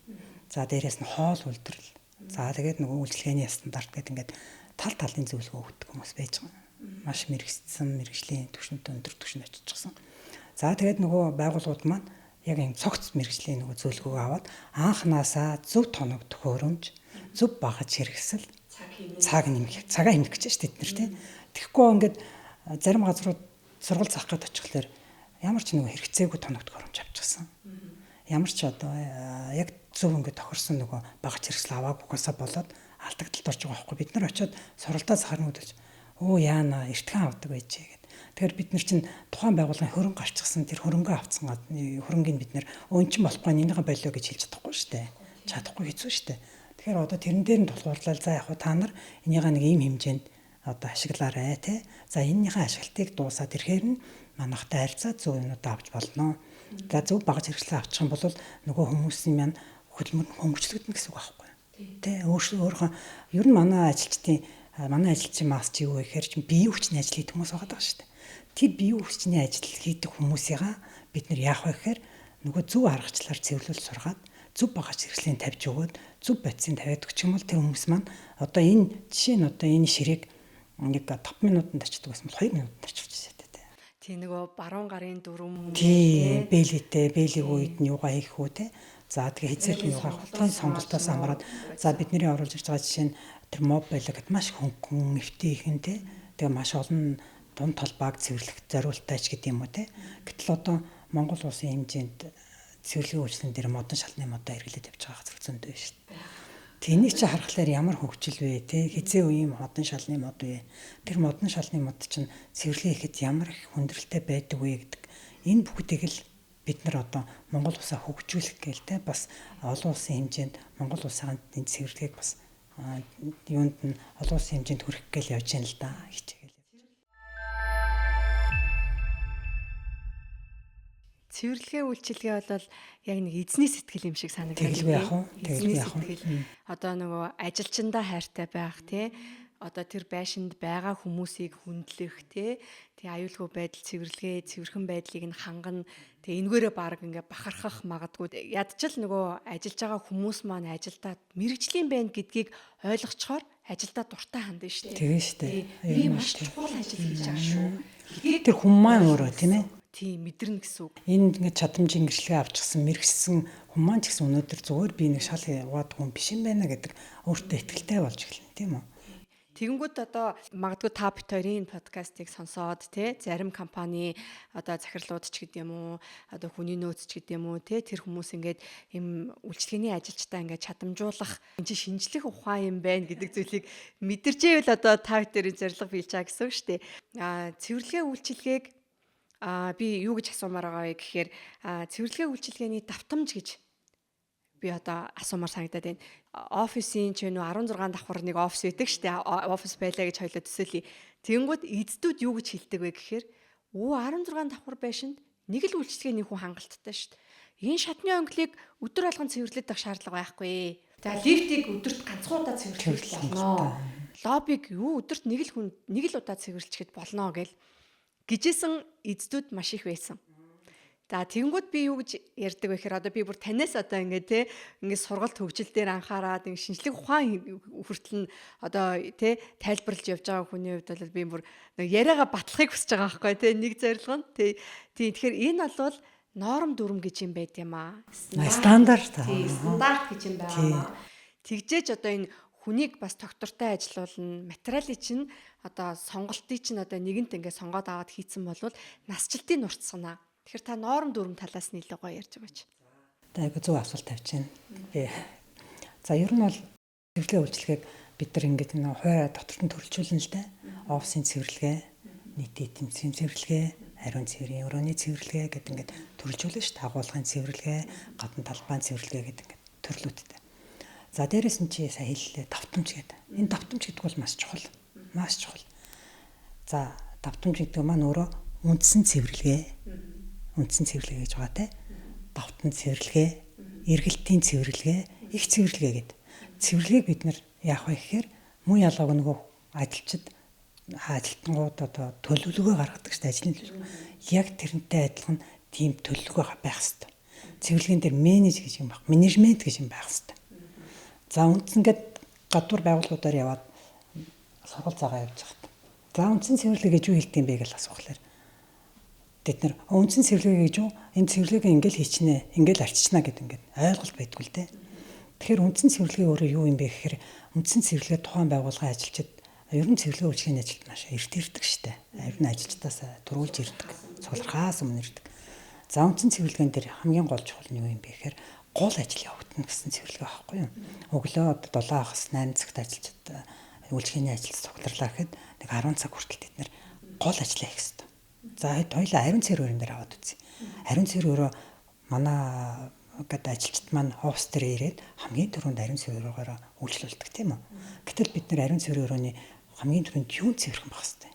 [SPEAKER 2] За дээрэс нь хоол үйлдвэрлэл. За тэгээд нөгөө үйлчлэгээний стандарт гэдэг ингээд тал талын зөвлөгөө өгдөг хүмүүс байж байгаа. Маш мэрэгсэн мэрэгжлийн түвшинд өндөр түвшинд очижсэн. За тэгээд нөгөө байгууллагууд маань яг юм цогц мэрэгжлийн нөгөө зөвлөгөөгөө аваад анханасаа зөв тоног төхөөрөмж, зөв багаж хэрэгсэл, цаг нэмэх, цагаа хэмнэх гэж шүү дээ бид нар тий. Тэгэхгүй ингээд зарим газрууд сургууль заах гээд очихлоор ямар ч нөгөө хэрэгцээгүй тоног төхөөрөмж авчихсан. Ямар ч одоо яг зөв ингээд тохирсон нөгөө багаж хэрэгсэл аваагүйгээс болоод алдагдaltaд орж байгаа байхгүй бид нар очиод сургалтаа захарна гэж оо яана эртхэн авдаг байжээ гэд. Тэгэхээр бид нар чинь тухайн байгууллагын хөрөнгө гарчихсан тэр хөрөнгөө авцсан хөрөнгийг бид нар өн чинь болохгүй энийгээ болио гэж хэлж чадахгүй шүү дээ. Чадахгүй хэцүү шүү дээ. Тэгэхээр одоо тэрэн дээр нь тулгуурлал за яг та нар энийгээ нэг ийм хэмжээнд одоо ашиглаарай те. За энэнийхээ ашиглалтыг дуусаад ирэхээр нь манайхтай харьцаад зөв юмудаа авч болно. За зөв багаж хэрэгслээ авчих юм бол нөгөө хүмүүсийн маань хөдөлмөр хөнгөлөгдөнө гэсэн үг байхгүй. Тэ өөрийнхөө ер нь манай ажилчдын мас чи юу гэхээр чи бие хүчний ажил хийдэг хүмүүс байгаа шүү дээ. Тэр бие хүчний ажил хийдэг хүмүүсийгаа бид нар яах вэ гэхээр нөгөө зөв аргачлалаар цэвэрлүүл сургаад зөв багаж хэрэгслийн тавьж өгөөд зөв бодисын тавиад өгч юм бол тэр хүмүүс маань одоо энэ жишээ нь одоо энэ ширээг нэг 5 минутанд очдог байсан бол 2 минутанд очиж шээ тэ.
[SPEAKER 1] Тий нөгөө баруун гарын дүрм
[SPEAKER 2] тий бэлэг үед нь юугаа хийх үү те. За тэгээ хэзээ юугаа хутгийн сонголтоос хамаарат за бидний оруулж ирж байгаа жишээ нь тэр моб байлаа гэд маш хөнгөн нэвтийхэн те. Тэгээ маш олон дунд талбайг цэвэрлэх зориултайч гэдэг юм уу те. Гэтэл одоо Монгол улсын хэмжээнд цэвэрлэгийн үйлчлэгэн дээр модон шалны модоо хэрэглээд явж байгаа газар зөндөө шүү дээ. Тэнийг чи харахаар ямар хөгжил вэ те. Хизээ үеийн модон шалны мод вэ. Тэр модон шалны мод чинь цэвэрлэгээ ихэд ямар их хүндрэлтэй байдаг вэ гэдэг энэ бүгдийг л бид нар одоо Монгол улсаа хөгжүүлэх гээл бас олон улсын хэмжээнд Монгол улсын цэвэрлэгийг бас юунд нь олон улсын хэмжээнд хүрэх гээл явж байна л да хичээгээл.
[SPEAKER 1] Цэвэрлэгээ үйлчилгээ бол яг нэг эзний сэтгэл юм шиг санагдаад
[SPEAKER 2] байна.
[SPEAKER 1] Эзний сэтгэл. Одоо нөгөө ажилчиндаа хайртай байх тий. Одоо тэр байшинд байгаа хүмүүсийг хүндлэх тий. Тэгээ аюулгүй байдал цэвэрхэн байдлыг нь хангана. Тэгээ энэгээрээ баг ингээ бахархах магадгүй. Ядчил нөгөө ажиллаж байгаа хүмүүс маань ажилдаа мэрэгжлийн байна гэдгийг ойлгочхоор ажилдаа дуртай хандна шүү дээ.
[SPEAKER 2] Тэгээ шүү дээ.
[SPEAKER 1] Би маш чухал ажил хийж байгаа шүү.
[SPEAKER 2] Тэр хүмүүс маань өөрөө тийм ээ.
[SPEAKER 1] Тийм мэдэрнэ гэсэн үг.
[SPEAKER 2] Энд ингээд чадамжийн гэрчлэгээ авчихсан мэрэгсэн хүмүүс ч гэсэн өнөөдөр зүгээр би нэг шал яваад хүн биш юм байна гэдэг өөртөө ихтэй болж эхэлнэ тийм үү.
[SPEAKER 1] Тэгэнгүүт одоо магадгүй та бит хоёрын подкастыг сонсоод тий зарим компани одоо захирлууд ч гэдэг юм уу одоо хүний нөөц ч гэдэг юм уу тий тэр хүмүүс ингээд юм үйлчлэгээний ажилчдаа ингээд чадамжуулах энэ чинь шинжлэх ухаан юм байна гэдэг зүйлийг мэдэрчээвэл одоо та бүхэн зорилго биелж байгаа гэсэн үг шүү дээ. Цэвэрлэгээ үйлчилгээг би юу гэж асуумаар байгаа вэ гэхээр цэвэрлэгээ үйлчилгээний давтамж гэж би одоо асуумаар санагдаад байна. Офисын ч нөө 16 давхар нэг офис байдаг шүү дээ. Офис байлаа гэж хоёлоо төсөөлье. Тэнгүүд эздүүд юу гэж хэлдэг вэ гэхээр 16 давхар байшинд нэг л үйлчлэгээний хүн хангалттай шүү дээ. Энэ шатны онглыг өдөр алган цэвэрлэх шаардлага байхгүй. За лифтийг өдөрт ганцхан удаа цэвэрлэх болно. Лоббиг өдөрт нэг л удаа цэвэрлэхэд болно гэжсэн эздүүд маш их байсан. За тэгэнгүүт би юу гэж ярьдаг вэ гэхээр одоо би бүр танаас одоо ингээд сургалт хөгжил дээр анхаарад ингэ шинжлэх ухаан хүртэл нь одоо тайлбарлаж явж байгаа хүний хувьд бол би бүр яриагаа батлахыг хүсэж байгаа байхгүй тий нэг зорилго нь тий тэгэхээр энэ бол норм дүрм гэж юм байт юм аа.
[SPEAKER 2] Стандарт
[SPEAKER 1] гэж юм байна. Тэгжээж одоо энэ хүнийг бас доктортой ажилуулна, материалын чинь одоо сонголтыг чинь одоо нэгэнт ингээд сонгоод аваад хийцэн болвол насжилтын нурц санаа. Тэгэхээр та норм дүрм талаас нь илүү гоё ярьж байгаа ч.
[SPEAKER 2] Одоо айгу зөв асуулт тавьж байна. За ер нь бол цэвэрлэгээ үйлчилгээг бид нар ингээд нэг хойроо докторт төрөлжүүлнэ л дээ. Офисын цэвэрлэгээ, нийтийн эдийн цэвэрлэгээ, ариун цэврийн өрөөний цэвэрлэгээ гэдэг ингээд төрөлжүүлнэ ш. Агуулгын цэвэрлэгээ, гадна талбайн цэвэрлэгээ гэдэг ингээд төрлүүдтэй. За дээрээс нь чи сая хэллээ давтамж гэдэг. Энэ давтамж гэдэг бол маш чухал. Маш чухал. За давтамж гэдэг маань өөрөө үндсэн цэвэрлэгээ гэж байгаа те. Давтан цэвэрлэгээ, эргэлтийн цэвэрлэгээ, их цэвэрлэгээ гэдэг. Цэвэрлэгийг бид нар яах вэ гэхээр муу ялгааг нөгөө ажилтнууд одоо төлөвлөгөө гаргадаг шүү дээ ажлын төлөвлөгөө. Яг тэрнтэй адилхан тийм төлөвлөгөө байх хэрэгтэй. Цэвэрлэгийн дээр менеж гэж юм байх, менежмент гэж юм байх хэрэгтэй. За үндсэн ингээд гадуур байгууллагуудаар яваад сургууль цагаа явж байгаа. За үндсэн цэвэрлэгээ гэж юу хэлдэг юм бэ гэж асуухлаар бид нар үндсэн цэвэрлэгээ гэж юу? Энэ цэвэрлэгээ ингээл хийчнэ, ингээл арчична гэдэг ингээд ойлголт байдгүй л дээ. Тэгэхээр үндсэн цэвэрлэгээ өөрөө юу юм бэ гэхээр үндсэн цэвэрлэгээ тухайн байгууллагын ажилчид ер нь цэвэрлэгээ үйлчлэгийн ажилд маш эрт ирдэг штэ. Ер нь ажилчдаас төрүүлж ирдэг. Цуглархаас өмнө ирдэг. За үндсэн цэвэрлэгээн дээр хамгийн гол чухал нь юу юм бэ гэхээр гол ажил явагдана гэсэн цэвэрлэгээ байхгүй юу? Өглөө 7 хагас 8 цагт ажилчид үйлчлэгийн ажилд цугларлаа гэхэд нэг 10 цаг хүртэл бид нар гол ажиллаа хийх хэрэгтэй. За хоёлаа ариун цэвэр өрөөнд аваад үзье. Ариун цэвэр өрөө манай гэдэг ажилчид маань офс дээр ирээд хамгийн түрүүнд ариун цэвэр өрөөгөөр үйлчлүүлдэг тийм үү. Гэтэл бид нар ариун цэвэр өрөөний хамгийн түрүүнд юу цэвэрхэн байх хэрэгтэй.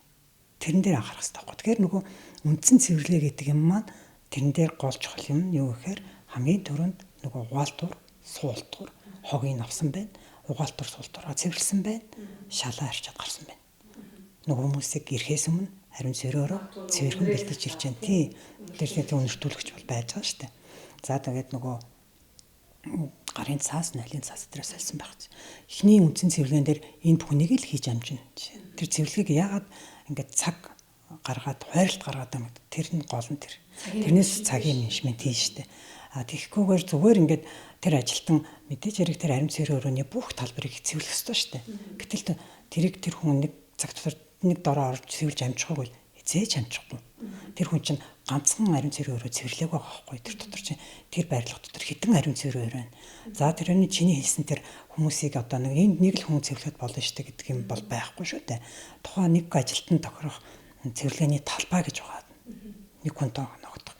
[SPEAKER 2] Тэрэн дээр анхаарах хэрэгтэй байхгүй. Тэгэхээр нөгөө үндсэн цэвэрлэгээ гэдэг юм маань тэрэн дээр гол чухал юм юу гэхээр хамгийн түрүүнд нөгөө угаалтур, суултур, хогийг авсан байна. Угаалтур, суултураа цэвэрлсэн байна. Шалаа арчаад гарсан байна. Нөгөө хүмүүсийг ирэхээс өмнө ариун цэврөөрөө цэвэрхэн бэлдэж ирж байна. Тий. Тэр өнөртүүлэгч бол байж байгаа шүү дээ. За тэгээд нөгөө гарын цаас, нойлын цаас дээрээс салсан байх. Эхний үндсэн цэвэрлэгэн дээр энэ бүхнийг л хийж амжина. Тэр цэвэрлэгийг яагаад ингээд цаг гаргаад, хойролт гаргаад юм бэ? Тэр нь гол нь тэр. Тэрнээс цагийн менежмент хийн шүү дээ. Тэгэхгүйгээр зүгээр ингээд тэр ажилтан мэдээж хэрэг тэр ариун цэвэр өрөөний бүх талбарыг цэвэрлэх ёстой шүү дээ. Гэтэл тэрийг тэр хүн нэг цаг дотор нэг дороо орж цэвэрлж амжихгүй бол эзээж амжихгүй. Тэр хүн чинь ганцхан ариун цэвэр өрөө цэвэрлээг байгаа байхгүй. Тэр дотор чинь тэр байрлал дотор хэдэн ариун цэвэр өрөө байна. За тэрний чиний хэлсэн тэр хүмүүсийг одоо нэг л хүн цэвэрлэхэд болно шүү дээ гэдэг юм бол байхгүй шүү дээ. Тухайн нэг ажилтан тохирох цэвэрлэгээний талбай гэж байгаа. Нэг хүн ногдох.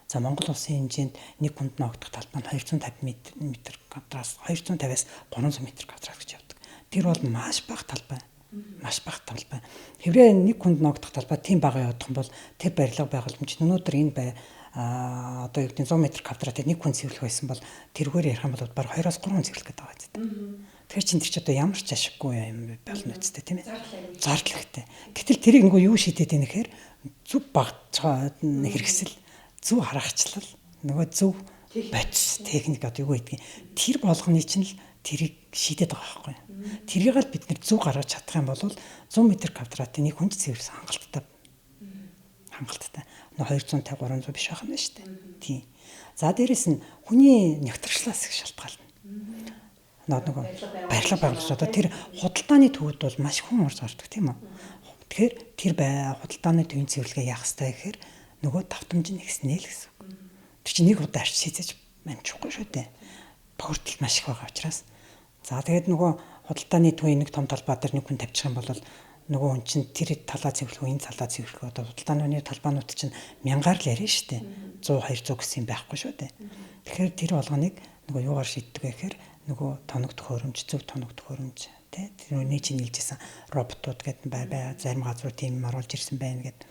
[SPEAKER 2] За Монгол улсын хэмжээнд нэг хүнд ногдох талбай нь 250 м²-аас 250-аас 300 м² гэж явдаг. Тэр бол маш бага талбай. Маш бага талбай. Хэврээ нэг хүнд ногдох талбай тийм бага явах юм бол тэр барилга байгууламж өнөөдөр энэ одоо юу гэдэг 100 м²-тэй нэг хүн цэвэрлэх байсан бол тэргээр ярих юм бол баг 2-3 хүн цэвэрлэх гэдэг байгаа юм. Тэгэхээр чинь тэр чи одоо ямар ч ашиггүй юм болно үстэй тийм ээ. Зардлагтай. Гэтэл тэрийг нөгөө юу шийдээд байна гэхээр зөв багтж байгаа хэрэгсэл, зөв харгачлал, нөгөө зөв бодис техник одоо юу гэдгийг тэр болгоны чинь л тэрийг шийдээд байгаа байхгүй. Тэрийг л бид нэр зөв гаргаж чадах юм бол 100 м²-ийн нэг хүн цэвэрлсэн хангалттай. 250 300 биш байх юм байна шүү дээ. Тийм. За дээрэс нь хүний нягтрчлаас их шалтгаална. Нөгөө барилга байгуулж одоо тэр худалдааны төвд бол маш хүн орж гардаг тийм үү. Тэгэхээр тэр худалдааны төвийн цэвэрлэгээ яах ёстой гэхээр нөгөө давтамж нь ихснэ л гэсэн үг. Тэр чинь нэг удаа арч хийцэж амжихгүй шүү дээ. Бүртэл маш их байгаа учраас. За тэгээд нөгөө худалдааны төвийн нэг том талбай дээр нэг хүн тавьчих юм бол нөгөө хүн чинь тэр талаа цэвэрлэх, энэ талаа цэвэрлэх одоо худалдааны талбаанууд чинь мянгаар л ярина шүү дээ. 100 200 гэсэн юм байхгүй шүү дээ. Тэгэхээр тэр болгоныг нөгөө юугаар шийддэг вэ гэхээр нөгөө тоног төхөөрөмж, зөв тоног төхөөрөмж тий тэр үний чинь хэлжсэн роботууд гэдэг зарим газруу тийм оруулж ирсэн байна гэд.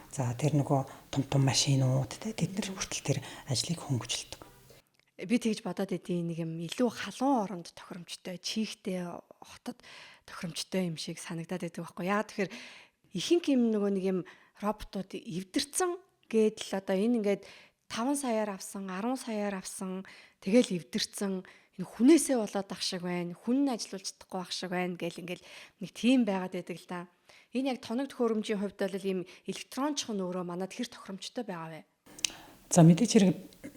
[SPEAKER 2] За тэр нөгөө том машинууд тий тэд нар хүртэл тэр ажлыг хөнгөлөлдөг.
[SPEAKER 1] Би тэгж бодоод идэв нэг юм илүү халуун оронд тохиромжтой, чихтэй хотод тохиромжтой юм шиг санагдаад байдаг байхгүй яа. Тэгэхээр ихэнх юм нөгөө нэг юм роботууд эвдэрсэн гэдэл одоо энэ ингээд 5 саяар авсан, 10 саяар авсан, тэгэл эвдэрсэн энэ хүнээсээ болоод ах шиг байна. Хүн нь ажиллуулж чадахгүй ах шиг байна гэл ингээл нэг тийм байгаад байдаг л да. Энэ яг тоног төхөөрөмжийн хувьд бол ийм электрончхон өөрөө манад хэр тохиромжтой байгаа вэ?
[SPEAKER 2] За мэдээж хэрэг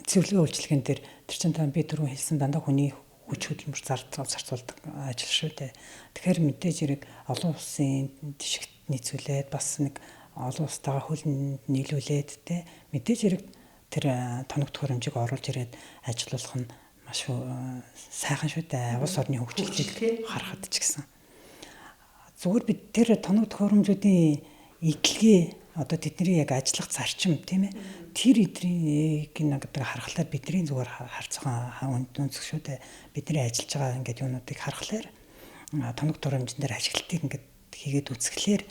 [SPEAKER 2] цэвэрлэгээ үйлчлэгэн дээр тэр чинь би түрүү хэлсэн дандаа хүний хүч хөдөлмөр зарцуулдаг ажил шүү дээ. Тэгэхээр мэдээж хэрэг олон улсын жишгт нийцүүлээд бас нэг олон улстайгаа хөл нийлүүлээд те мэдээж хэрэг тэр тоног төхөөрөмжийг оруулж ирээд ажиллуулах нь маш сайхан шүү дээ. Улс орны хөгжлийг харахад ч гэсэн. Зүгээр бид тэр тоног төхөөрөмжүүдийн эдлэгээ одоо тэдний яг ажиллах зарчим тийм ээ тэр эдрийг нэг харахаар бидний зүгээр харцгаа үнцэх шүү дээ. Бидний ажиллаж байгаа ингээд юунуудыг харахаар тоног төхөөрөмжн дээр ашиглалтыг ингээд хийгээд үзэхлээр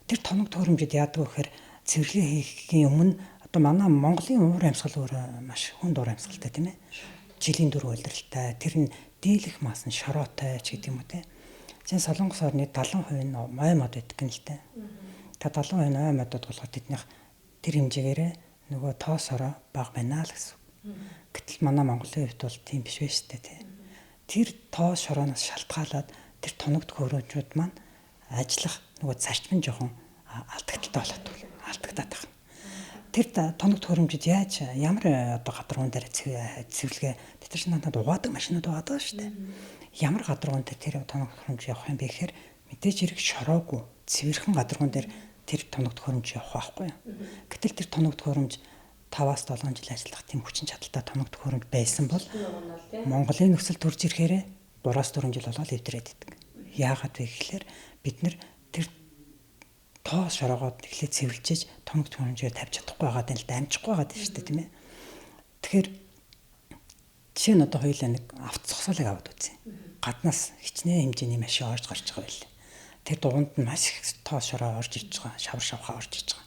[SPEAKER 2] тэр тоног төхөөрөмжөд яадаг вэ гэхээр цэвэрлэгээ хийхийн өмнө одоо манай Монголын уур амьсгал өөр маш хүнд уур амьсгалтай тийм ээ. Жилийн дөрөв улиралтай тэр нь дийлэх мас нь шороотой ч гэдэг юм уу тийм. Чин Солонгос орны 70% нь ой мод гэдэг юм л дээ. Та 70% ой модод болохоор тэднийх тэр хэмжээгээрээ нөгөө тоос ороо бага байна л гэсэн. Гэтэл манай Монголын хувьд бол тийм биш байж тээ тий. Тэр тоос шорооноос шалтгаалаад тэр тоног төхөөрөмжүүд маань ажиллах нөгөө зарчим нь жоохон алдагдaltaй алдагдаад байна. Тэр тоног төхөөрөмжөд яаж ямар одоо гадаргуун дээр цэвэрлэгээ тэр чинь надад угаадаг машинууд байгаа шүү дээ. Ямар гадаргуун дээр тэр тоног төхөөрөмж явах юм бэ гэхээр мэдээж хэрэг шороогүй цэвэрхэн гадаргуун дээр тэр тоног төхөөрөмж явах байхгүй юу. Гэтэл тэр тоног төхөөрөмж 5-7 жил ажиллах тийм хүчин чадалтай тоног төхөөрөмж байсан бол Монголын нөхцөл төрж ирэхээр 3-4 жил болоод эвдрээд идэг. Яагаад вэ гэхээр бид нэр тэр тоос шороогоод эхлээд цэвэрлжиж тоног төхөөрөмжөө тавьж чадахгүй байгаад л дамжихгүй байгаад шүү дээ тийм ээ. Тэгэхээр жишээ нь одоо хоёулаа нэг авто зогсоолыг аваад үзье. Гаднаас хичнээн хэмжээний машин орж гарч байгаа байл. Тэр дугуйнд нь маш их тоос шороо орж иж байгаа, шавар шавхаа орж иж байгаа.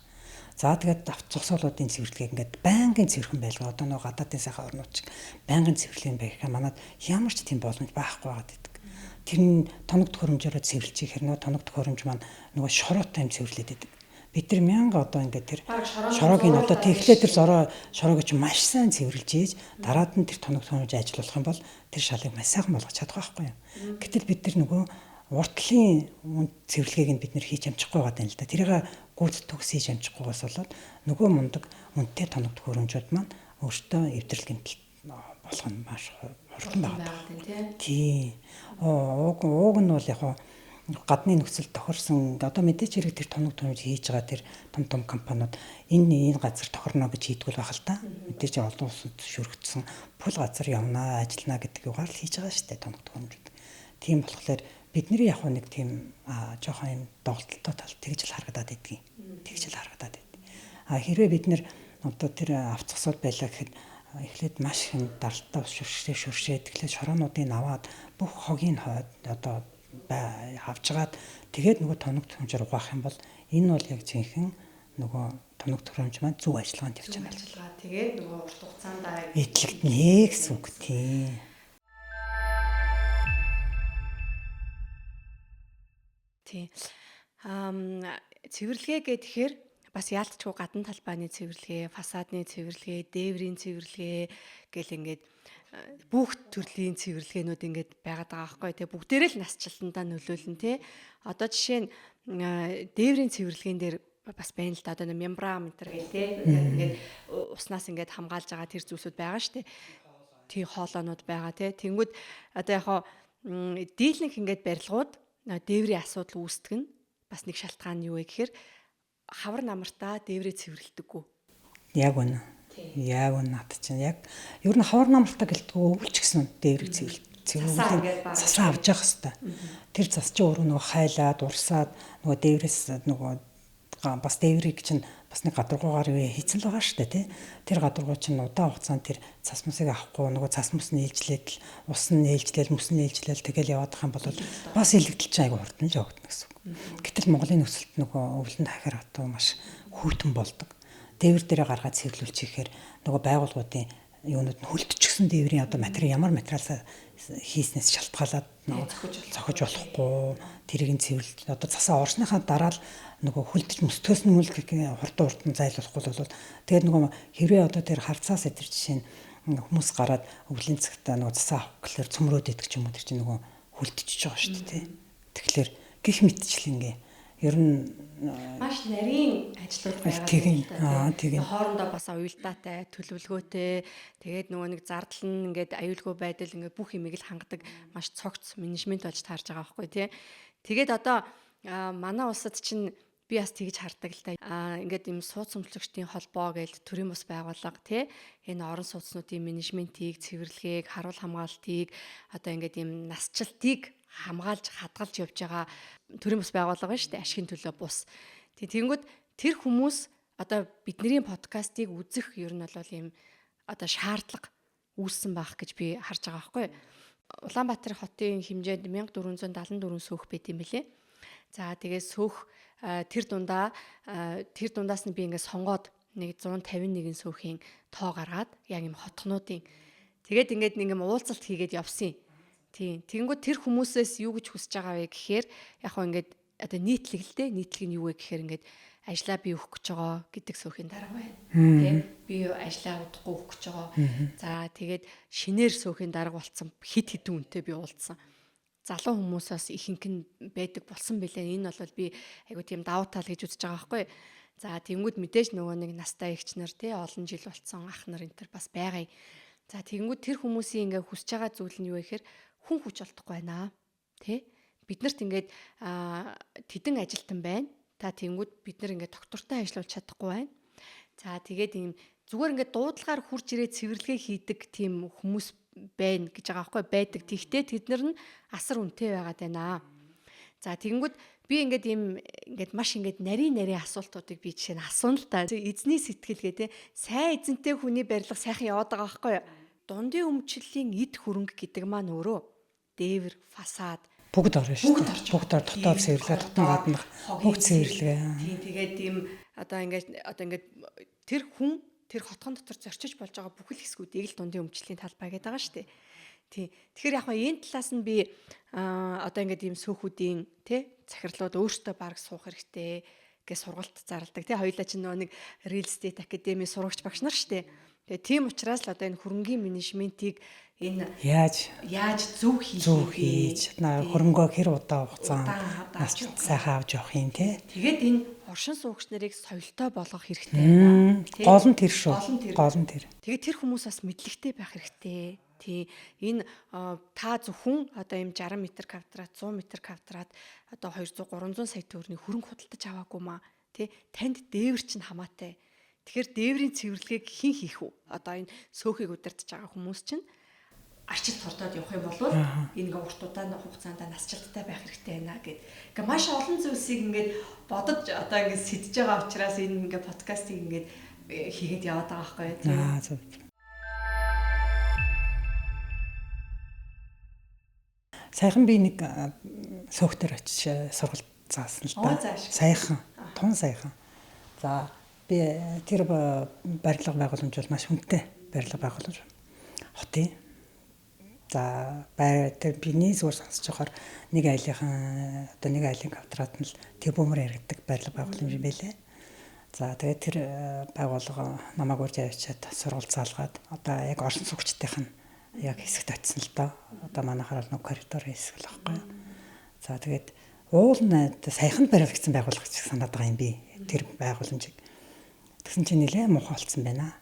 [SPEAKER 2] За тэгээд авто зогсоолуудын цэвэрлэгийг ингээд байнгын цэвэрхэн байлгаа одоо нөгөө гадаадын сайхан орнууд шиг байнгын цэвэрлэгийн байхаа манад ямар ч тийм боломж байхгүй байгаад байдаг. Тэр нь тоног төхөөрөмжөөрөө цэвэрлж ихэр нөгөө тоног төхөөрөмж маань нөгөө шороотой юм цэвэрлээд байдаг. Бид тэр мянга одоо ингээд тэр шороогийн одоо тэгэхээр тэр шороог ч маш сайн цэвэрлж ийж дараад нь тэр тоног төхөөрөмж ажиллуулах юм бол тэр шалыг маш сайхан болгож чадах байхгүй юу. Гэтэл бид тэр нөгөө уртлын цэвэрлэгийг нь бид нэр хийж амжихгүй байгаа юм л да. Тэрийг гүйцэд төгс хийж амжихгүйгээс болоод нөгөө мундаг үнэтэй тоног төхөөрөмжүүд маань өөртөө эвдрэл гэмтэл болох нь маш хурдан байгаа. Тий. Уг нь бол яг гадны нөхцөл тохирсон одоо мэдээч хэрэг тэр тоног төхөөрөмж хийж байгаа тэр том компаниуд энэ газар тохирно гэж хийдгүүл байх л та. Мэдээч олон улсад шүрэгдсэн пул газар явнаа, ажиллана гэдэг югаар л хийж байгаа шүү дээ тоног төхөөрөмжүүд. Тийм болохоор бидний яг нэг тийм жоохон юм доголдолтой тал тэгж л харагдаад байдгийг. Тэгж л харагдаад байд. Хэрвээ бид нэр одоо тэр авцгасууд байлаа гэхэд эхлээд маш их даралтаа шүршээ тэгэхээр шороонуудыг аваад бүх хогийг хойд одоо авчгаад тэгээд нөгөө тоног төхөмжөөр угаах юм бол энэ бол яг жинхэнэ нөгөө тоног төхөмж маань зөв ажиллагаанд явж байгаа.
[SPEAKER 1] Ажиллагаа тэгээд нөгөө урт хугацаанд
[SPEAKER 2] эдлэгднэ гэсэн үг тийм.
[SPEAKER 1] Тийм. Цэвэрлэгээ гэхээр бас яалтчгүй гадна талбайны цэвэрлэгээ, фасадны цэвэрлэгээ, дээврийн цэвэрлэгээ гэл ингээд бүх төрлийн цэвэрлэгээнүүд ингээд байгаад байгаа байхгүй тий. Бүгдээрээ л насжилтандаа нөлөөлнө тий. Одоо жишээ нь дээврийн цэвэрлэгээн дээр бас байна л да. Одоо мембран мэтэр гэх тий. Ингээд уснаас ингээд хамгаалж байгаа тэр зүйлсүүд байгаа шүү дээ. Тий хоолоонууд байгаа тий. Тэнгүүд одоо яг дийлэнх ингээд барилгууд дээврийн асуудал үүсдэг нь бас нэг шалтгаан нь юу вэ гэхээр хавар намартаа дээврээ цэвэрлдэггүй. Яг үнэ. Яг үнэ над чинь яг ер нь хавар намартаа гэлтгүү өвлч гэсэн дээврийг цэвэрлэх цасаа авч явах хэрэгтэй. Тэр цас чинь өөрөө нөгөө хайлаад урсаад нөгөө дээврээс нөгөө бас дээврийг чинь бас нэг гадаргуугаар хийцэн л байгаа шүү дээ тий. Тэр гадаргуу чинь удаан хугацаанд тэр цас мөсийг авахгүй нөгөө цас мөс нээлжлээд ус нь нээлжлээл мөс нээлжлээл тэгэл яваад байгаа юм бол бас илэгдэл чинь айгүй хурдан л явагдана гэсэн үг. Гэтэл Монголын нөхцөлд нөгөө өвлөн дахир хатуу маш хүйтэн болдог. Дээвэр дээрээ гаргаад цэвэрлүүлчихээр нөгөө байгууллагуудын юунууд нь хөлтчихсэн дээврийн одоо материал ямар материалаас хийснээс шалтгаалаад зохиж болохгүй тэрийг нь цэвэрлж одоо цасаа орсныхаа дараа л нөгөө хөлтөж мөстөөс нь үлдэх хурдан урдан зайлуулахгүй бол тэгээд нөгөө хэрвээ одоо тэр харцаас тэр жишээ нь хүмүүс гараад өвлийн цагтаа нөгөө цасаа авах гэхээр цөмрөөд идэх ч юм уу тэр чинь нөгөө хөлтчихөж байгаа шүү дээ тий. Тэгэхээр гих мэтчлэнгээ ер нь маш нарийн ажлууд байгаа. Тийм. Хоорондоо бас уялдаатай, төлөвлөгөөтэй. Тэгээд нөгөө нэг зардал нь ингээд аюулгүй байдал ингээд бүх юмыг л хангадаг маш цогц менежмент болж таарж байгаа байхгүй тий. Тэгээд одоо манай улсад чинь би бас тэгж хардаг л та. Ингээд юм сууц өмчлөгчдийн холбоо гэж төрийн бас байгууллага тий. Энэ орон сууцнуудын менежментийг, цэвэрлэгийг, харуул хамгаалтыг одоо ингээд юм насжилтыг хамгаалж хадгалж явж байгаа төрийн бас байгууллага шүү дээ. Ашигын төлөө бус. Тэгэнгүүт тэр хүмүүс одоо бидний подкастыг үзэх ер нь бол ийм одоо шаардлага үүссэн байх гэж би харж байгаа байхгүй. Улаанбаатар хотын хэмжээнд 1474 сөөх байт юм билэ. За тэгээд сөөх тэр дундаас нь би ингээд сонгоод нэг 151 сөөхийн тоо гаргаад яг юм хотхнуудын тэгээд ингээд нэг юм уулзалт хийгээд явсан юм. Тийм. Тэгэнгүүт тэр хүмүүсээс юу гэж хүсэж байгаа вэ гэхээр яг хөө ингээд одоо нийтлэгэлтэй нийтлэг нь юу вэ гэхээр ингээд ажлаа би өгөх гэж байгаа гэдэг сөөхийн дарга байна. Тийм. Би ажлаа удахгүй өгөх гэж байгаа. За тэгээд шинээр сөөхийн дарга болцсон хит хитэн үнэтэй би уулзсан. Залуу хүмүүсээс ихэнх нь байдаг болсон билээ. Энэ бол би айгу тийм давуу тал гэж үзэж байгаа байхгүй. За тэгэнгүүт мэдээж нөгөө нэг настай эгч нар тий олон жил болцсон ах нар энэ төр бас байгаа. За тэгэнгүүт тэр хүмүүсийн ингээ хүсэж байгаа зүйл нь юу вэ гэхээр хүн хүч олдохгүй байна. Тэ? Биднэрт ингээд тэдэн ажилтан байна. Та тэгэнгүүт бид нар ингээд доктортой ажиллаж чадахгүй байна. За тэгээд ийм зүгээр ингээд дуудлагаар хурж ирээд цэвэрлэгээ хийдэг тийм хүмүүс байна гэж байгаа байхгүй байдаг. Тэгтээ тэд нар нь асар үнэтэй байгаад байна. За тэгэнгүүт би ингээд маш ингээд нарийн асуултуудыг би жишээ нь асуун л та. Эзний сэтгэл гэдэг сайн эзэнтэй хүний барилга сайхан яваад байгаа байхгүй юу? Дундын өмчлөлийн эд хөрөнгө гэдэг маань өөрөө дээвэр, фасад бүгд орно шүү дээ. Бүгд дотоод цэвэрлэгээ, дотоод гаднах бүх цэвэрлэгээ. Тийм тэгээд ийм одоо ингээд тэр хүн тэр хотхон дотор зорчиж болж байгаа бүхэл хэсгүүдийг л дундын өмчлөлийн талбай гэдэг байгаа шүү дээ. Тийм. Тэгэхээр яг энэ талаас нь би одоо ингээд ийм сөөхүүдийн тий захирлууд өөртөө баг суух хэрэгтэй гэж сургалт зарладаг. Тий хоёулаа чинь нөгөө нэг Real Estate Academy сурагч багш нар шүү дээ. Тэгээ тийм учраас л одоо энэ хөрөнгийн менежментийг энэ яаж зөв хийж хөрөнгөө хэр удаа хугацаанд сайхан авч явах юм те. Тэгээд энэ оршин суугч нарыг соёлтой болгох хэрэгтэй байна. Гол нь тэр шүү. Гол нь тэр. Тэгээд тэр хүмүүс бас мэдлэгтэй байх хэрэгтэй. Тий энэ та зөвхөн одоо ийм 60 м квадрат 100 м квадрат одоо 200 300 сая төгрөгийн хөрөнгө худалдаж аваагүй маа. Тий танд дээвэр чинь хамаатай. Тэгэхээр дээврийн цэвэрлэгийг хэн хийх вэ? Одоо энэ сөөхийг удирдах байгаа хүмүүс чинь арчил турдаад явах юм бол энэ урт удааны хугацаанд насжилттай байх хэрэгтэй байна гэд. Ингээ маш олон зүйлсийг ингээд бодож одоо ингээд сэдэж байгаа учраас энэ ингээ подкастыг ингээд хийгээд яваад байгаа байхгүй тийм.
[SPEAKER 2] Зөв. Сайхан би нэг сөөхтөр очиж сургалт заасан л да. Сайхан, тун сайхан. За би тэр барилга байгууламж бол маш хүнтэй барилга байгууламж. Хотын. За тэр биний зүгээр сонсож байхаар нэг айлын квадрат нь л тэр бөмбөр яригддаг барилга байгууламж юм байлээ. За тэгээд тэр байгууллага намайг урьж авчиад сургалт заалгаад одоо яг орсон суугчдынх нь яг хэсэгт очисон л доо. Одоо манайхаар бол нэг коридорын хэсэг л байхгүй юу. За тэгээд уул нь саяхан барилгагдсан байгууллага гэж санаад байгаа юм би. Тэр байгууламжийг. Тэгсэн чинь нэлээд муухай болсон байна.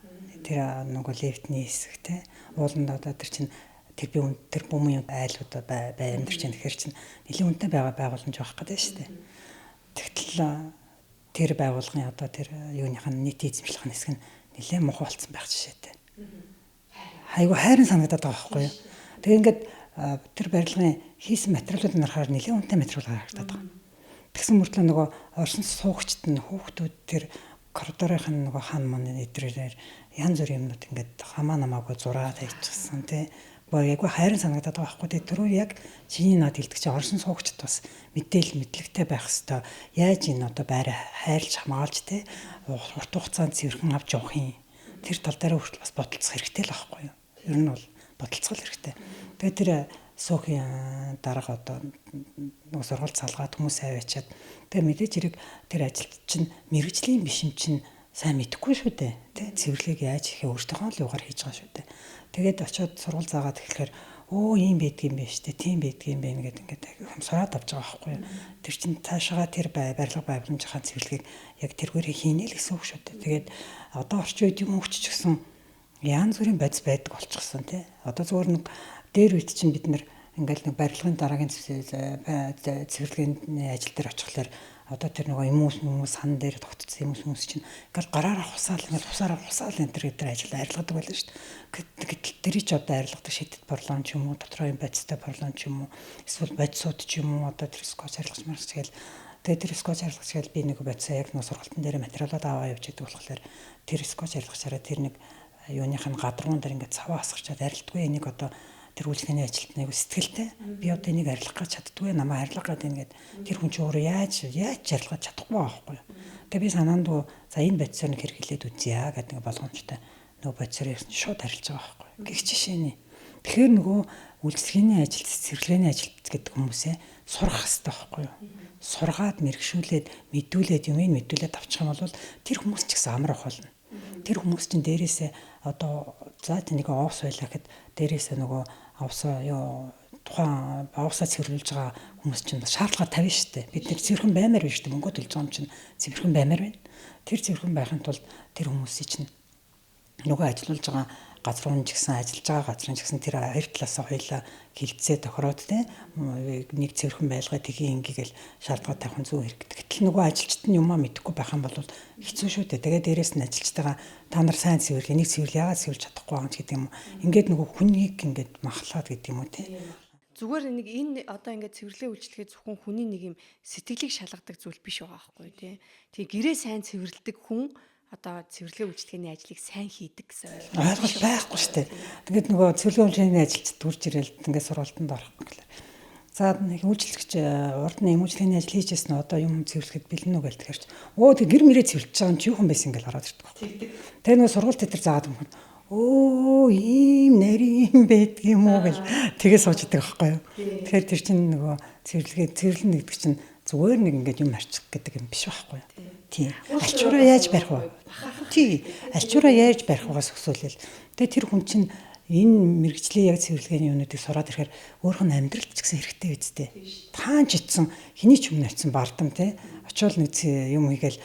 [SPEAKER 2] Тэр нөгөө лифтний хэсэг те. Уул нь одоо тэр чинь тэр бөмбөгийн айлууд амьдарч байгаа. Тэгэхээр чинь нэлээд үнэтэй байгууламж байх гэдэг шүү дээ. Тэгтэл тэр байгууллагын одоо тэр юуных нь нийт эзэмшлэх хэсэг нь нэлээд муухай болсон байх жишээтэй. Айгу хайрын санагдаад байгаа байхгүй юу. Тэгээ ингээд тэр барилгын хийсэн материалууд нарахаар нэлээд үнэтэй материал харагдаад байгаа. Тэгсэн мөртлөө нөгөө орсон суугчд нь хүүхдүүд тэр коридорын нөгөө хан маань эдрээр янз бүрийн юмнууд ингээд хамаа намаагүй зураад хийчихсэн тий. Айгу хайрын санагдаад байгаа байхгүй. Тэгээ түрүү яг чиний над хэлдэг чи орсон суугчд бас мэдлэгтэй байх хэвээр яаж энэ одоо байраа хайрлж хамгаалж тий урт хугацаанд цэвэрхэн авч явах юм. Тэр тал дээр хүртэл бас бодолцох хэрэгтэй л байхгүй юу. Ер нь бол бодолцох хэрэгтэй. Тэгээд тэр суухийн дарга одоо нэг сургалт салгаад хүмүүс аваачаад тэгээд мэдээж хэрэг тэр ажилт чинь мэрэгжлийн биш юм чинь сайн мэдэхгүй шүү дээ. Тэ цэвэрлэгийг яаж хийхээ өөртөөхөө л югаар хийж байгаа шүү дээ. Тэгээд очиод сургалт заагаад эхлэхээр ийм байдгийм бэ штэ, тийм байдгийм бэ ингээд сураад авч байгаа байхгүй юу. Тэр чинь цаашаа тэр барилга байгууламжийн цэвэрлэгийг яг тэргүүрээ хийнэ л гэсэн үг шүү дээ. Тэгээд одоо орчин үед юм өгч гэсэн янз бүрийн бодис байдаг болчихсон тий. Одоо зүгээр нэг дээр үед чинь бид нэр ингээл нэг барилгын дараагийн цэвэрлэгийн ажил дээр очихлоор одоо тэр нөгөө хүмүүс сан дээр тогтцсон хүмүүс чинь ингээл гараараа хусаал энэ төр ажил арилгадаг байлаа шүү дээ. Гэтэл тэр ч одоо арилгадаг шидэт борлон ч юм уу, дотроо юм бодистой борлон ч юм уу, эсвэл бодисууд ч юм уу одоо тэр скотч арилгач марч тэгэл тэгээд тэр скотч арилгач гэл би нэг бодисоо яг нэг сургалтын дээр материалууд аваа явж идэг болохоор тэр скотч арилгачаараа тэр нэг юуных нь гадруун дээр ингээд цаваа асгарчаад арилдаггүй энийг одоо тэр үйлчлэгээний ажилтныг нэг сэтгэлтэй би одоо энийг арилгах гэж чаддгүй намайг арилгах гэдэг ингээд тэр хүн чинь өөрөө яаж арилгаж чадахгүй байхгүй юу. Тэгээ би санаандгүй за энэ бодисоор нэг хэрэглээд үзье гэдэг нэг болгоомжтой нөгөө бодисоор шууд арилж байгаа байхгүй юу. Гэх жишээний. Тэгэхээр нөгөө үйлчлэгээний ажилт цэвэрлэгээний ажилт гэдэг хүмүүсээ сурах хэрэгтэй байхгүй юу. Сургаад мэрэгшүүлээд мэдүүлээд авчих юм бол тэр хүмүүс ч гэсэн амар ах болно. Тэр хүмүүс чинь дээрээсээ одоо за тэнийг оос байлаа гэхэд дээрээсээ нөгөө тухайн оосоо цэвэрлж байгаа хүмүүс чинь шаардлага тавина шүү дээ. Бид нэр цэвэрхэн баймаар байна шүү дээ. Мөнгөд төлж байгаа юм чинь цэвэрхэн баймаар байна. Тэр цэвэрхэн байхын тулд тэр хүмүүсийн чинь нөгөө ажиллаж байгаа газрын ч гэсэн ажиллаж байгаа газрын ч гэсэн тэр хоёр талаасаа хоёлаа хилцээ тохироод те нэг цэвэрхэн байлгаа тгий ингээл шаардлага тавих зүүн хэрэгтэй. Гэтэл нөгөө ажилчид нь юмаа мэдэхгүй байх юм бол хэцүү шүү дээ. Тэгээд дээрэс нь ажилчтайгаа та нар сайн цэвэрлэх, энийг цэвэрлэх яагаад цэвэрлж чадахгүй байгаа юм гэдэг юм уу. Ингээд нөгөө хүнийг ингээд махлаад гэдэг юм уу те.
[SPEAKER 1] Зүгээр нэг энэ одоо ингээд цэвэрлэгээ үйлчлэгээ зөвхөн хүний нэг юм сэтгэлийг шалгадаг зүйл биш байгаа байхгүй тий. Тэгээ гэрээ сайн цэвэрлдэг хүн одоо цэвэрлэгээ үйлчлэгээний ажлыг сайн хийдэг гэсэн
[SPEAKER 2] ойлголт байхгүй шүү дээ. Тэгээд нөгөө цэвэрлэгээ үйлчлэгээний ажилчид дүрж ирэл ингээд сургалтанд орохгүй гэхээр. За нэг үйлчлэгч урд нь үйлчлэгээний ажил хийжсэн нь одоо юм цэвэрлэхэд бэлэн үү гээл тэгэхээр тэг гэр мэрээ цэвэрлж байгаа юм чи юу хүн байсан ингээд ороод ирдэг байхгүй. Тэгээ нөгөө сургалт дээр заагаад юм хүн ийм нарийн байдаг юм уу гэл тэгээ сууж идэг байхгүй юу. Тэгэхээр тэр чинь нөгөө цэвэрлэн гэдэг чинь зүгээр нэг ингээд юм арчих гэдэг юм биш байхгүй юу. Тийм. Альчуураа яаж барих вэ? Тийм. Альчуураа яаж барих байгаас өсөөлөл. Тэгээ тэр хүн чинь энэ мэрэгжлийн яг цэвэрлэгээний юмнуудыг сураад ирэхээр өөрийнх нь амьдралд ч гэсэн хэрэгтэй үсттэй. Хаанч ицсэн, хэний ч өмнө очисон бардам те. Очоод нэг юм хийгээл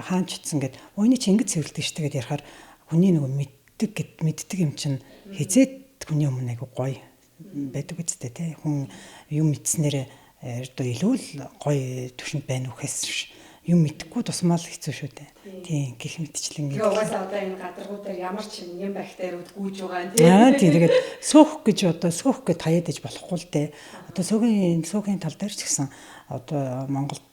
[SPEAKER 2] хаанч ицсэн гэд өөний чи ингэж цэвэрлдэг штэ гэд ярихаар хүний нөгөө мэддэг юм чинь хизээд хүний өмнө айгу гоё байдаг үсттэй те. Хүн юм мэдснээр одоо илүү л гоё төвшөнд байна уу гэхээс юм мэдэхгүй тусмаа л хэцүү шүү дээ. Тийм гэх мэтчлэн
[SPEAKER 1] ингэ. Угаасаа одоо энэ гадаргуудаар ямар ч юм бактериуд гүйж байгаа юм тийм.
[SPEAKER 2] Тийм тэгээд сөөх гэж хаяад иж болохгүй л дээ. Одоо сөөгийн тал дээр ч гэсэн одоо Монголд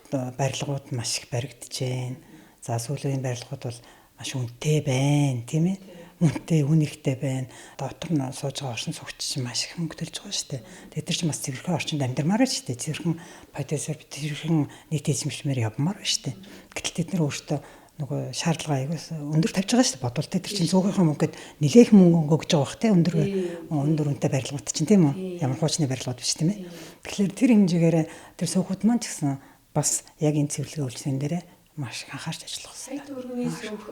[SPEAKER 2] барилгууд маш их баригдаж байна. За сүүлийн барилгууд бол маш үнэтэй байна, тийм ээ. Үнэтэй, үнэхтэй байна. Дотор нь сууж байгаа оршин суугч чинь маш их мөнгө төлж байгаа шүү дээ. Тэгээд тэр чинь бас цэвэрхэн орчинд амьдармаар шүү дээ. Цэвэрхэн бодисоор цэвэрхэн нийт эзэмшмээр явмаар байна шүү дээ. Гэтэл тэд нар өөрсдөө нөгөө шаардлага аягаас өндөр тавьж байгаа шүү дээ. Бодвол тэр чинь цугийнхаа мөнгөд нэлээх мөнгө өгж байгаа бах те өндөр үнэтэй барилгууд чинь тийм үү? Ямар хуучны барилгууд биш тийм ээ. Тэгэхээр тэр хэмжээгээр тэр суугууд маань ч гэсэн бас яг энэ цэвэрлэгээ үйлчлэгэн дээр маш их анхаарч ажиллах
[SPEAKER 1] Сая төгрөгийн сүүх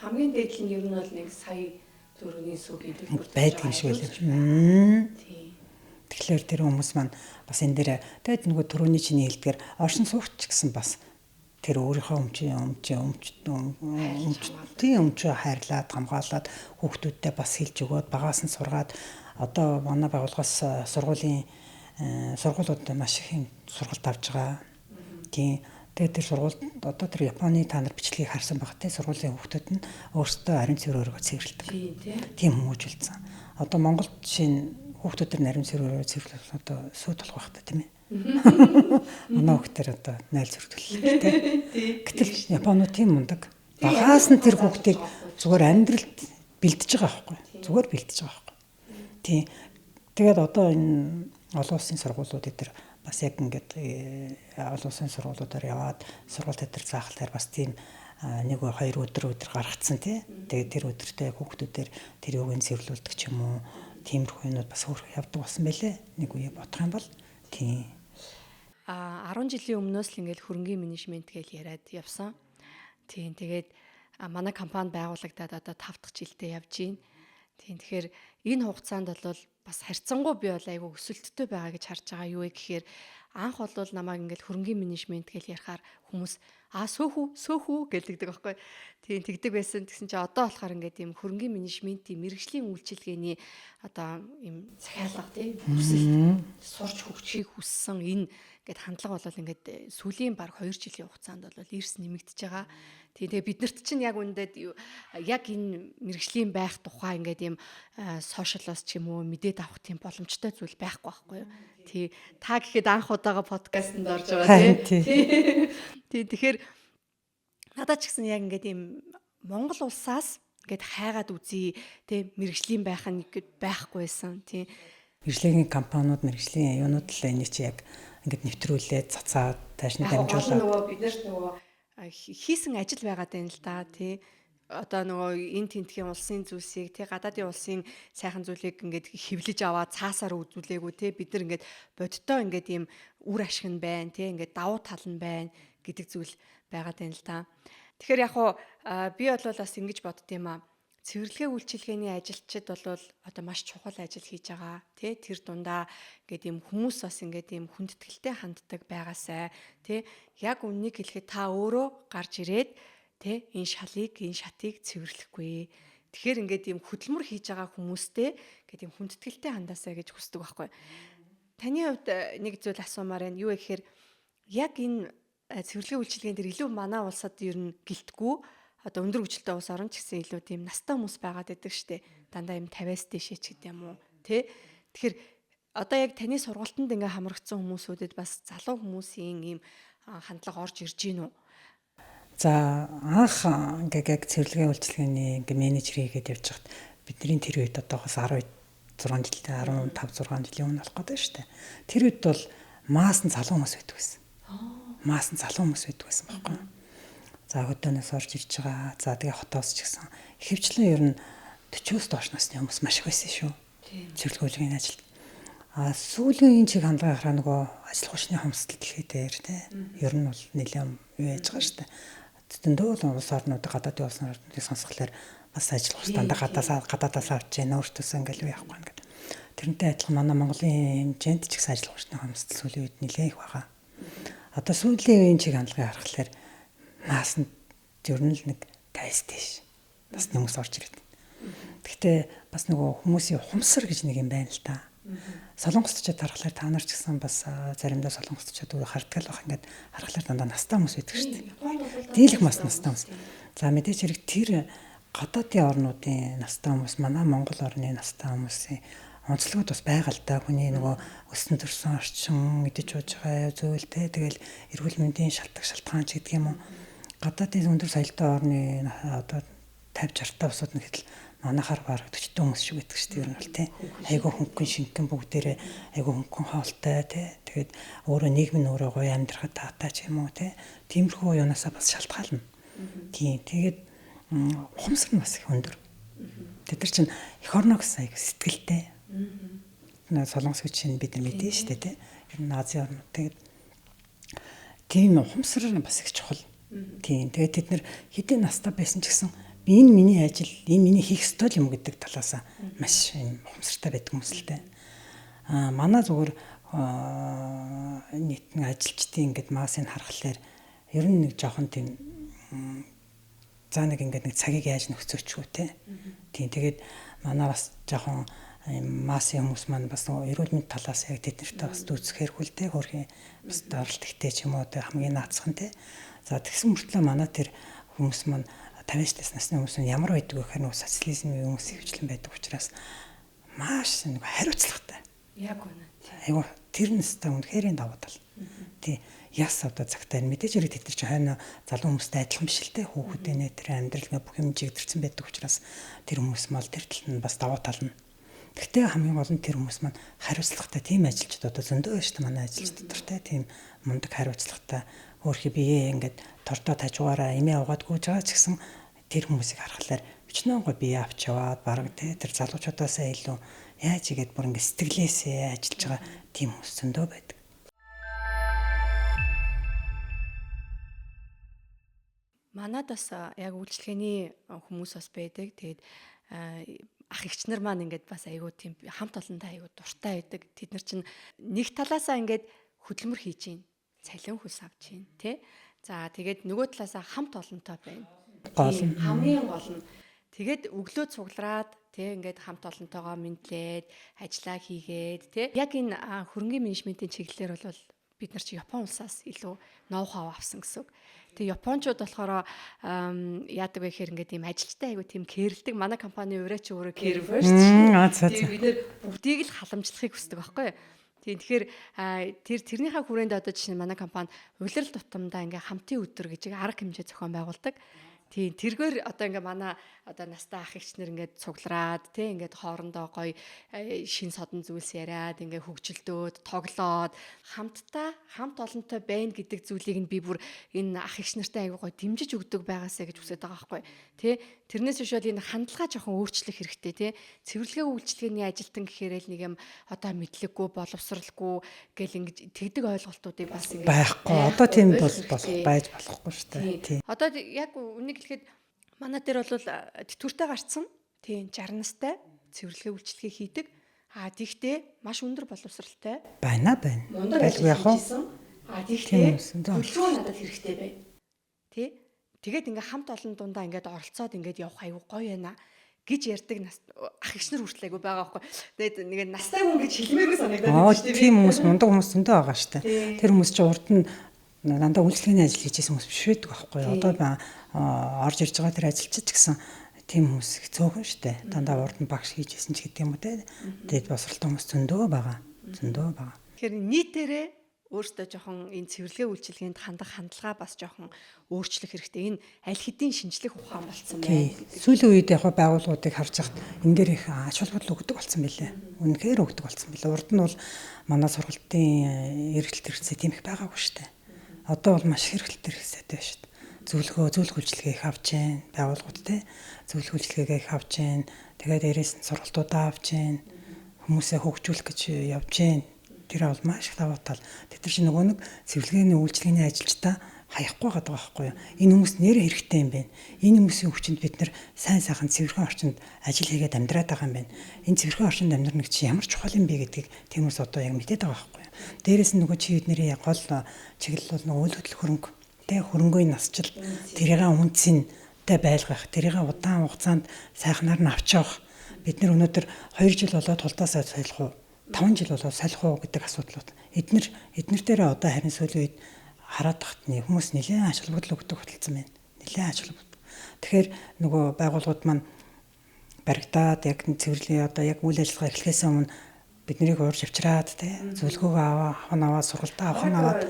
[SPEAKER 1] хамгийн дээд нь ер нь бол 1 сая төгрөгийн сүүхийн төлбөр
[SPEAKER 2] байдаг юм шиг байлаа. Тэгэхээр тэр хүмүүс маань бас энэ дээр тэгээд нөгөө түрүүний чиний хэлдгээр оршин суугч гэсэн бас тэр өөрийнхөө өмчөө хайрлаад хамгаалаад хүүхдүүдтэй бас хэлж өгөөд багаас нь сургаад одоо манай байгууллагаас сургуулиуд маш их сургалт авж байгаа. Тийм. Тэгээд тэр сургуульд одоо тэр Японы та нар бичлэгийг харсан баг те сургуулийн хүүхдүүд нь өөрсдөө ариун цэвэр өрөөгөө цэвэрлэдэг. Тийм хүмүүжүүлсэн. Одоо Монголд жишээ хүүхдүүд төр ариун цэвэр өрөө цэвэрлэх одоо сүйд болох байх та тийм ээ. Манай хүүхдээр одоо 0 цэвэрлэх те. Гэтэл Японууд тийм мундаг. Багаас нь тэр хүүхдийг зүгээр амьдралд бэлдэж байгаа байхгүй. Зүгээр бэлдэж байгаа байхгүй. Тийм. Тэгээд одоо энэ олон улсын сургуулиуд дээр бас яг ингээд олон улсын сургуулиудаар яваад сургууль тетэр заахлаар бас тийм 1-2 өдөр гаргацсан тий. Тэгээд тэр өдөртөө хүүхдүүдээр тэр юуг нь цэвэрлүүлдэг ч юм уу. Тиймэрхүү юмуд бас хөөрх явдаг болсон байлээ. Нэг үе бодох юм бол тийм.
[SPEAKER 1] 10 жилийн өмнөөс л ингээд хөрөнгийн менежмент гэж яриад явсан. Тийм. Тэгээд манай компани байгуулагдаад одоо 5 дахь жилдээ явж байна. Тийм. Тэгэхээр энэ хугацаанд бол бас харьцангуй би бол айгүй өсөлттэй байгаа гэж харж байгаа юу вэ гэхээр анх бол намайг ингээд хөрөнгийн менежмент гэж ярихаар хүмүүс сөөхүү гэлдэг байхгүй. Тийм тэгдэг байсан. Тэгсэн чинь одоо болохоор ингээд ийм хөрөнгийн менежментийн мэргэжлийн үйлчилгээний одоо ийм захиалга тийм хүсэлт сурч хөгжихийг хүссэн энэ ингээд хандлага бол ингээд сүүлийн баг 2 жилийн хугацаанд бол эрс нэмэгдэж байгаа. Тэгээ биднэрт чинь яг үндэд яг энэ мэргэжлийн байх тухай ингээд ийм сошиалоос ч юм уу мэдээд авах тийм боломжтой зүйл байхгүй байхгүй юу. Тий та гэхэд анх удаага подкастэнд орж байгаа тий. Тэгэхээр надад ч гэсэн яг ингээд ийм Монгол улсаас ингээд хайгаад үзье тий мэргэжлийн байх нь байхгүйсэн тий.
[SPEAKER 2] Мэргэжлийн компаниуд мэргэжлийн юунууд л энэ чи яг ингээд нэвтрүүлээд цацаад тааш нь дамжуулаад
[SPEAKER 1] бид нарт нөгөө хийсэн ажил байгаад байна л да тий. Одоо нөгөө энэ тентхийн улсын зүйлсийг тий гадаадын улсын сайхан зүйлийг ингээд хэвлэж аваад цаасаар үзүүлээгүй тий бид нар ингээд бодиттой ингээд ийм үр ашиг нь байна тий ингээд давуу тал нь байна гэдэг зүйл байгаад байна л да. Тэгэхээр яг хуу би бол бас ингэж бодд юм аа. Цэвэрлэгээ үйлчилгээний ажилчид бол одоо маш чухал ажил хийж байгаа тий тэр дундаа ингээд ийм хүмүүс бас ингээд ийм хүндэтгэлтэй ханддаг байгаасай тий яг үннийг хэлэхэд та өөрөө гарч ирээд тий энэ шатыг цэвэрлэхгүй. Тэгэхээр ингээд ийм хөдөлмөр хийж байгаа хүмүүстэй ингээд ийм хүндэтгэлтэй хандаасай гэж хүсдэг байхгүй. Таны хувьд нэг зүйл асуумаар байна. Юу вэ гэхээр яг энэ цэвэрлэгээ үйлчилгээнд дэр илүү манай улсад ер нь гэлтгүү одоо өндөр хөгжилтэй улс орн ч гэсэн илүү тийм настай хүмүүс байгаад байдаг штэ. Дандаа юм 50-аас дээшээ ч гэдэг юм уу. Тэ? Тэгэхээр одоо яг таны сургалтанд ингээ хамрагдсан хүмүүсүүдэд бас залуу хүмүүсийн ийм хандлага орж ирж гин үү?
[SPEAKER 2] За анх ингээ яг цэвэрлэгээ үйлчилгээний ингээ менежер хийгээд явж хат бидний тэр үед одоогоос 16 жилийн 15 6 жилийн өмнө болох гэдэг штэ. Тэр үед бол маасан залуу хүмүүс байдаг байсан. Маасан залуу хүмүүс байдаг байсан байхгүй юу? За хөдөөнөөс орж ирж байгаа. За тэгээ хотоос ч гэсэн ихэвчлэн ер нь 40-оос доош насны хүмүүс маш их байсан шүү. Цэвэрлэгээ үйлчилгээний ажилд. Сүүлийн энэ чиг хандлагын хараа нөгөө ажил хүчний хомсдол дэлхийд дээр тий. Ер нь бол нэлээд юу яаж байгаа шүү дээ. Дөндөө л улс орнууд гадаадын улс орнуудыг сонсголоор бас ажил хүч дандаа гадаадаас авч яана өөртөөсөө ингээл юу яахгүй ингээд. Тэрнтэй адилхан манай Монголын хэмжээнд ч гэсэн ажил хүчний хомсдол сүүлийн үед нэлээд их байгаа. Одоо сүүлийн үеийн чиг хандлагыг харахаар маасан ер нь л нэг 50 дээш. Бас хүмүүс орж ирээд. Гэхдээ бас нөгөө хүмүүсийн ухамсар гэж нэг юм байна л да. Солонгосчууд харахаар та нар ч гэсэн бас заримдаа солонгосчууд харддаг л байх ингээд харахаар дандаа настай хүмүүс байдаг шүү дээ. Дийлэх бас настай хүмүүс. За мэдээч хэрэг тэр гадаадын орнуудын настай хүмүүс манай Монгол орны настай хүмүүсийн онцлогуд бас байгаа л да. Хүний нөгөө өссөн төрсөн орчин мэдэж ууж байгаа зөвлөлтэй тэгэл эрүүл мэндийн шалтгаан ч гэдэг юм уу. Гадаадын өндөр соёлтой орны одоо 50 60 та усууд нэхэд л манайхаар бараг 40 хүмүүс шиг байдаг шүү дээ ер нь бол тий. Айгу хөнгөн шингэн бүгдээрээ айгу хөнгөн хоолтой тий. Тэгээд өөрөө нийгэм нь өөрөө гоё амьдрахад таатай ч юм уу тий. Тиймэрхүү юунаасаа бас шалтгаална. Тийм. Тэгээд ухамсар нь бас их өндөр. Тэд нар чинь эх орно гэсэн айгу сэтгэлтэй. Солонгос хүчин бид нар мэдэн шүү дээ тий. Ер нь Азийн орнууд тэгээд тийм ухамсар нь бас их чухал. Тийм. Тэгээд тэд нар хэдийн настай байсан ч гэсэн энэ миний ажил, энэ миний хийх ёстой юм гэдэг талаас маш юм ухамсартай байдаг хүмүүс л дээ. Манай зүгээр нийтэн ажилчдын ингээд маасыг харахаар ер нь нэг жоохон тийм за нэг ингээд нэг цагийг яаж нөхцөөчгүй те. Тийм. Тэгээд манай бас жоохон масын хүмүүс маань бас эрүүл мэнд талаас яг тэднэртэй бас дүүцэхээр хүлтэй хөрхийн бас даралт ихтэй ч юм уу те хамгийн наацхан те. За тэгсэн мөртлөө манай тэр хүмүүс маань 50-аас насны хүмүүс нь ямар байдаг вэ гэхээр нөө социализмын хүмүүс хөвчлэн байдаг учраас маш нэг хариуцлагатай.
[SPEAKER 1] Яг үнэ.
[SPEAKER 2] Айгу тэр нь өстой үнэхээр давуу тал. Тий. Яс одоо цагтаа мэдээж хэрэг тэд нар ч хойно залуу хүмүүстэй адилхан биш л те хүүхдүүд нэ тэр амьдрал нэ бүх юм жигдэрсэн байдаг учраас тэр хүмүүс мал тэр тал нь бас давуу тал нь. Гэхдээ хамгийн гол нь тэр хүмүүс маань хариуцлагатай тийм ажилчид одоо зөндөө байна шүү дээ манай ажилч дотор те тийм мундаг хариуцлагатай өөрхий бие ингээд тордоо тажгаараа эмээ угаад гүйж байгаа ч гэсэн тэр хүмүүсийг харахаар өчнөө гоо бие авч яваад бараг те тэр залуучуудаасаа илүү яаж игээд бүр ингээд сэтгэлээсээ ажиллаж байгаа тийм хүмүүс зөндөө байдаг.
[SPEAKER 1] Манад бас яг үйлчлэгээний хүмүүс бас байдаг. Тэгээд ах эгч нар маань ингээд бас айгуу тийм хамт олонтой айгуу дуртай байдаг. Тэд нар чинь нэг талаасаа ингээд хөдөлмөр хийж гин, цалин хөлс авч гин, тий. За тэгээд нөгөө талаасаа хамт олонтой байна. Хамгийн гол нь тэгээд өглөө цуглараад тий ингээд хамт олонтойгоо мэдлээд ажиллаа хийгээд тий. Яг энэ хөрөнгөний менежментийн чиглэлээр бол бид нар чи Япон улсаас илүү ноу-хау авсан гэсэн үг. Тэгээ Япончууд болохоор яадаг вэ гэхээр ингээд ийм ажилчтай айгу тийм кэрлдэг. Манай компани ураач өөрөө кэрвэр шүү дээ. Тэгээ бид нэр бүгдийг л халамжлахыг хүсдэг байхгүй юу? Тэгэхээр тэрнийхээ хүрээнд одоо жишээ нь манай компани улирал тутамдаа ингээ хамтын өдөр гэж арга хэмжээ зохион байгуулдаг. Тийм тэргээр одоо ингээ манай одоо настай ах эгчнэр ингээд цуглараад тий ингээд хоорондоо гоё шин содон зүйлс яриад ингээ хөгжилдөөд тоглоод хамт олонтой байна гэдэг зүйлийг нь би бүр энэ ах эгч нартай аягүй гоё дэмжиж өгдөг байгаасаа гэж хүсэж байгаа байхгүй тий тэрнээс биш бол энэ хандлага жоохон өөрчлөх хэрэгтэй тий цэвэрлэгээ үйлчлэгээний ажилтан гэхээр л нэг юм одоо мэдлэггүй боловсралгүй гэл ингэж тэгдэг ойлголтуудыг бас ингэ
[SPEAKER 2] байхгүй одоо тийм бол байж болохгүй шүү дээ тий
[SPEAKER 1] одоо яг үнийг хэлэхэд манай дээр бол тэтгэвртэй гарцсан. Тийм 60 настай цэвэрлэгээ үйлчлэгээ хийдэг. Тэгтээ маш өндөр боловсралтай.
[SPEAKER 2] Байна. Байлгүй яг уу.
[SPEAKER 1] Тэгтээ төлөвлөгөө надад хэрэгтэй байна. Тий. Тэгээд ингээ хамт олон дундаа ингээд оролцоод ингээд явах аюу гоё байна гэж ярьдаг ах эгч нар хүртэл айгу байгаа байхгүй. Тэгээд нэг настай хүн гэж хэлмээргүй санагдаад байна шүү дээ.
[SPEAKER 2] Тийм хүмүүс мундаг хүмүүс зөндөө байгаа шүү дээ. Тэр хүмүүс чинь урд нь дандаа үйлчлэгээний ажил хийжсэн хүмүүс биш байдаг байхгүй. Одоо орж ирж байгаа тэр ажилчид ч гэсэн тийм хүмүүс их цөөхөн штэ. Дандаа урд нь багш хийжсэн ч гэдэг юм уу те. Тэгээд босралтай хүмүүс зөндөө байгаа. Тэгэхээр
[SPEAKER 1] нийтээрээ өөртөө жоохон энэ цэвэрлэгээ үйлчилгээнд хандах хандлага бас жоохон өөрчлөх хэрэгтэй. Энэ аль хэдийн шинжлэх ухаан болцсон байна.
[SPEAKER 2] Сүүлийн үед яг байгууллагуудыг харж хахад энэ дээр их ач холбогдол өгдөг болсон байлээ. Үнэхээр өгдөг болсон байлээ. Урд нь бол манай сургалтын эргэлт хэрэгцээ тийм их байгаагүй штэ. Одоо бол маш хэрэгэлт хэрэгцээтэй байна шүү дээ. Зөвлөх үйлчилгээ их авч जैन, байгууллагууд те. Зөвлөх үйлчилгээгээ их авч जैन. Тэгээд дээрээс нь сургалтуудаа авч जैन. Хүмүүсээ хөгжүүлэх гэж явж जैन. Тэр бол маш их давуу тал. Тэд нар чи нөгөө нэг цэвэрлэгээний үйлчилгээний ажилчдаа хаяхгүй байгаа байхгүй юу? Энэ хүмүүс нэрээ хэрэгтэй юм байна. Энэ хүмүүсийн хүчинд бид нар сайн сайхан цэвэрхэн орчинд ажил хийгээд амьдраад байгаа юм байна. Энэ цэвэрхэн орчинд амьдрах гэж ямар чухал юм бэ гэдгийг тэр хүмүүс одоо яг мэдээд байгаа байхгүй юу? Дээрээс нь нөгөө чи бидний гол чиглэл бол нөгөө үйл хөдлөх хөрөнгө. Тэ хөрөнгөний насчил тэрийг үнцэнтэй байлгах, тэрийг удаан хугацаанд сайхнаар нь авч явах. Бид нар өнөөдөр 2 жил болоод тулдаасаа солих уу? 5 жил болоод солих уу гэдэг асуудлууд. Эднэр дээр одоо харин сүүлийн үед хараад тахтны хүмүүс нэлээд ач холбогдол өгдөг хөтөлсөн байна. Нэлээд ач холбогдол. Тэгэхээр нөгөө байгууллагууд маань баригдаад яг цэвэрлэгээ одоо яг үйл ажиллагаа эхлэхээс өмнө бид нарыг уурж авчираад тий зөвлөгөөгөө аваа сургалтаа аваад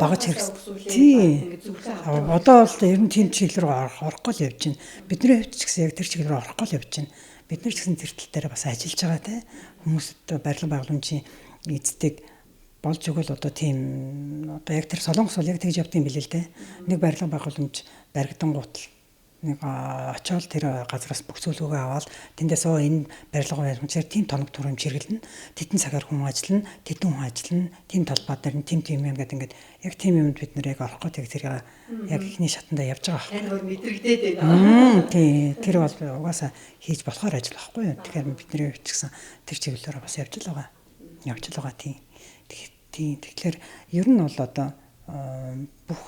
[SPEAKER 2] дагаж хэрэгсэл. Тийм. Одоо бол ер нь тийм чиглэл рүү орохгүй л явж байна. Бидний хувьд ч гэсэн яг тэр чиглэл рүү орохгүй л явж байна. Бид нар ч гэсэн тэр тал дээр бас ажиллаж байгаа те. Хүмүүст барилга байгууламжийн эздэг болж өгөл одоо тийм одоо яг тэр Солонгос бол яг тэгж явд юм билээ л дээ. Нэг барилга байгууламж баригдангуут л нэг очиод тэр газраас бүх зүйлүүгээ аваад тэндээс энэ барилга байгууламжаар тийм тоног төрөмж хэрэглэнэ. Тэтэн цагаар хүн ажиллана, тэтэн хүн ажиллана, тийм талбай дээр нь тийм юм гэдэг ингээд яг тийм юмд бид нэр яг орохгүй тэг тэр яг ихний шатанда явж байгаа
[SPEAKER 1] байна. Тань мэдрэгдээд байна.
[SPEAKER 2] Тийм тэр бол угаасаа хийж болохоор ажил байхгүй юу. Тэгэхээр бидний хувьд ч гэсэн тэр чиглэлээр бас явж л байгаа. Явж л байгаа тийм. Тэгэхээр ер нь бол одоо бүх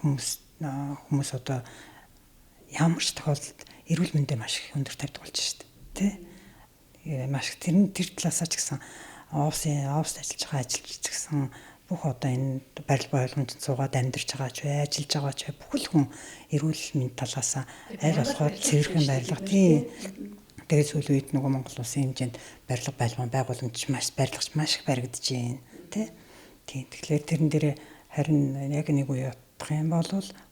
[SPEAKER 2] хүмүүс одоо ямар ч тохиолдолд эрүүл мэндэ маш их өндөр тавьдаг болж шүү дээ. Тэ? Маш тэр талаасаа ч гэсэн офс ажиллаж байгаа ажилч гэсэн бүх одоо энэ барилга байгууламжид суугаад амьдарч байгаа ч бай, ажиллаж байгаа ч бай бүхэл хүн эрүүл мэнд талаасаа аль болохоор цэвэрхэн барилга тийм. Тэгээд сүүлийн үед нөгөө Монгол улсын хэмжээнд барилга байгууламж маш их баригдаж байна. Тэ? Тийм. Тэгэхээр тэрэн дээр харин яг нэг үе утгах юм бол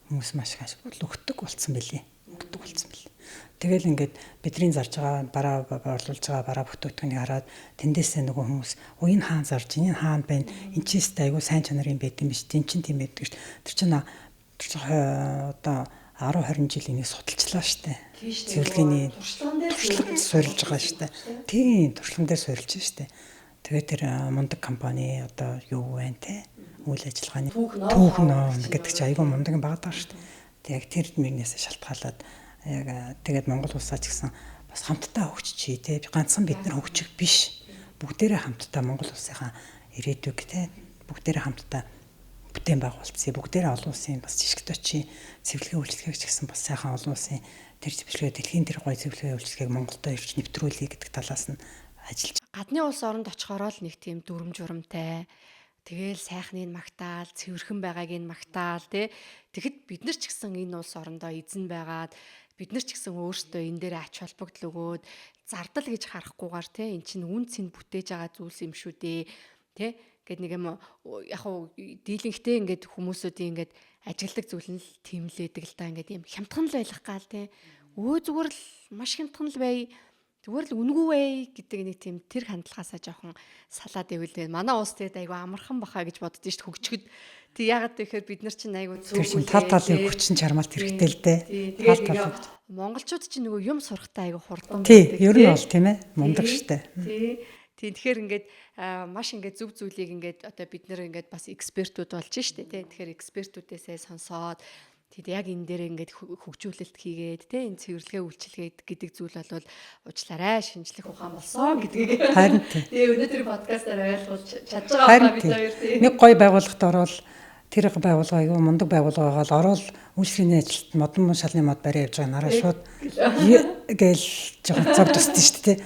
[SPEAKER 2] хүмүүс маш их өгдөг болсон билий. Тэгэл ингээд бидний зарж байгаа бараа борлуулж байгаа бараа бүтээгдэхүүнийг хараад тэндээсээ нөгөө хүмүүс энэ хаан зарж энэ хаан байна. Энд чинь сте айгу сайн чанарын байд юм биш. Тин чин тийм байдаг шүү дээ. Тэр чинь одоо 10 20 жил энийг судалчлаа штэ. Цэвэрлэгийн туршлага суурилж байгаа штэ. Тийм туршлага дээр суурилж штэ. Тэгээд тэр мундаг компани одоо юу вэ те? Үйл ажиллагааны түүх ном гэдэг чинь айгүй мундаг юм байгаа шүү дээ. Тэг яг тэр мөрнөөс шалтгаалаад яг тэгээд Монгол улсаа ч гэсэн бас хамтдаа хөгжиж тий. Ганцхан бид нар хөгжих биш. Бүгдээрээ хамтдаа Монгол улсынхаа ирээдүг тий. Бүгдээрээ хамтдаа бүтээн байгуулцъя. Бүгдээрээ олон улсын бас жишгт очие цэвэрлэгээ үйлчлэгийг ч гэсэн бас сайхан олон улсын тэр цэвэрлэгээ дэлхийн тэр гоё цэвэрлэгээ үйлчлэгийг Монголдо ирж нэвтрүүлье гэдэг талаас нь ажиллаж.
[SPEAKER 1] Гадны улс оронд очихоор л нэг тийм дүрм журамтай тэгэл сайхныг магтаал, цэвэрхэн байгааг нь магтаал тий. Тэгэхэд бид нар ч гэсэн энэ улс орондоо эзэн байгаад бид нар ч гэсэн өөрсдөө энэ дээр ач холбогдол өгөөд зардал гэж харахгүйгээр тий. Эн чинь үн цэнд бүтээж байгаа зүйлс юм шүү дээ. Тий. Гэт нэг юм яг хуу дийлэнхтэй ингээд хүмүүсүүдийн ингээд ажилдаг зүйл нь л тэмлээдэг л та ингээд юм хямдхан л байх гал тий. Зүгээр л маш хямдхан л бай. Зүгээр л үнгүй бай гэдэг нэг тийм тэр хандлагаасаа жоохон салаад ивэл манай уус тэгээд айгу амархан бахаа гэж боддоо шүү дээ хөгжөхөд. Тэг яагаад тэгэхээр бид нар чинь айгу
[SPEAKER 2] зөв тал талын хүчин чармаалт хэрэгтэй л дээ.
[SPEAKER 1] Тал тал. Монголчууд чинь нөгөө юм сурахтаа айгу хурдан
[SPEAKER 2] байдаг. Тий, ер нь бол тийм ээ. Мундаг шүү дээ.
[SPEAKER 1] Тий. Тэгэхээр ингээд маш ингээд зөв зүйлийг ингээд одоо бид нэр ингээд бас экспертүүд болж штэ тий. Тэгэхээр экспертүүдээсээ сонсоод тэгэд яг энэ дээр ингээд хөгжүүлэлт хийгээд те энэ цэвэрлэгээ үйлчилгээ гэдэг зүйл бол уучлаарай шинжлэх ухаан болсон гэдгийг
[SPEAKER 2] харин
[SPEAKER 1] тэгээ өнөөдөр подкастаар ойлгуулж чадж байгаа бид хоёр тийм
[SPEAKER 2] нэг гоё байгууллагад ороод тэр байгууллага аюу мундаг байгууллага гал ороод үйлчлэгийн ажилд модон шалны мод барай явж байгаа нараа шууд гээл жоохон цаг тусдсан шүү дээ.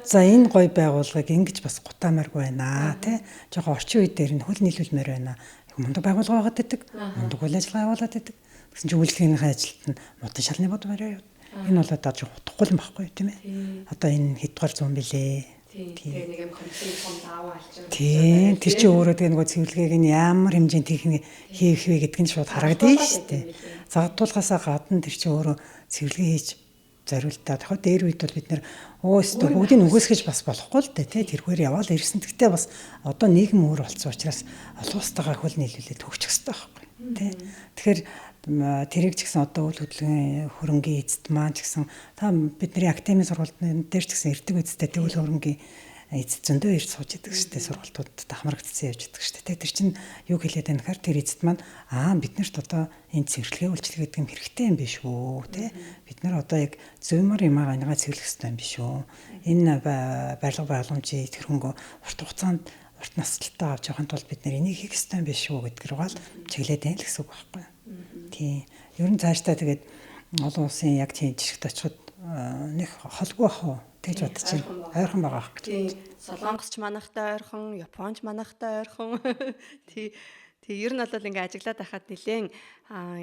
[SPEAKER 2] За энэ гоё байгууллагыг ингэж бас гутаамааргүй байна те. Жоохон орчин үе дээр нь хөл нийлүүлмээр байна. Мундаг байгууллага байгаад байдаг. Мундаг үйл ажиллагаа явуулаад байдаг. Гэсэн чинь үйлчлэгийн ажилд нь модон шалны бод барай яваад. Энэ бол одоо жоохон утгагүй юм баггүй тийм ээ. Одоо энэ хэдгээр зуун билээ.
[SPEAKER 1] Тэгээ нэг юм компьютер фон даавал алж.
[SPEAKER 2] Тийм тэр чинь өөрөө тэгээ нөгөө цэвэрлэгийг нь ямар хэмжээнд хийх вэ гэдг нь шууд харагдана шүү дээ. Загдуулгасаа гадна тэр чинь өөрөө цэвэрлэгээ хийж зориултаа. Тэгэхээр дээр үед бол бид нэр өөстөө бүгдийг үгүйсгэж бас болохгүй л дээ тий. Тэрхгээр яваал ирсэн. Гэхдээ бас одоо нийгэм өөр болсон учраас олон улстайгаа хөл нийлүүлээд хөгжих хэрэгтэй байхгүй тий. Тэгэхээр тэрийг ч гэсэн одоо үйл хөдлөлийн хөрөнгийн эзэд маань ч гэсэн та бидний академийн сургалтын дээр ч гэсэн ирдэг үедээ тэгвэл хөрөнгийн эзэд зөндөө ирж сууж идэг штэ сургалтуудад хамрагдсан явж идэг штэ тэр чинь юу хэлээд байна гэхээр тэр эзэд маань бид нарт одоо энэ цэвэрлэгээ үйлчлэг гэдэг юм хэрэгтэй юм биш үү те бид нар одоо яг зөвмөр юм агаангаа цэвэрлэх хэрэгтэй юм биш үү энэ барилга байгууламжийн тэрхөнгө урт хугацаанд урт наслалтаа авч явахын тулд бид нар энийг хийх хэрэгтэй юм биш үү гэдгээр гал чиглээд байна л гэсэн үг байхгүй юу. Тийм. Ер нь цаашдаа тэгээд олон улсын яг тийм жишгт очиход нэг холгүй ах уу тэгж бодож байна. Ойрхон байгаа ах гэж.
[SPEAKER 1] Тийм. Солонгосч манайхтай ойрхон, Японч манайхтай ойрхон. Тий. Ер нь бол ингээ ажиглаад байхад нэлээд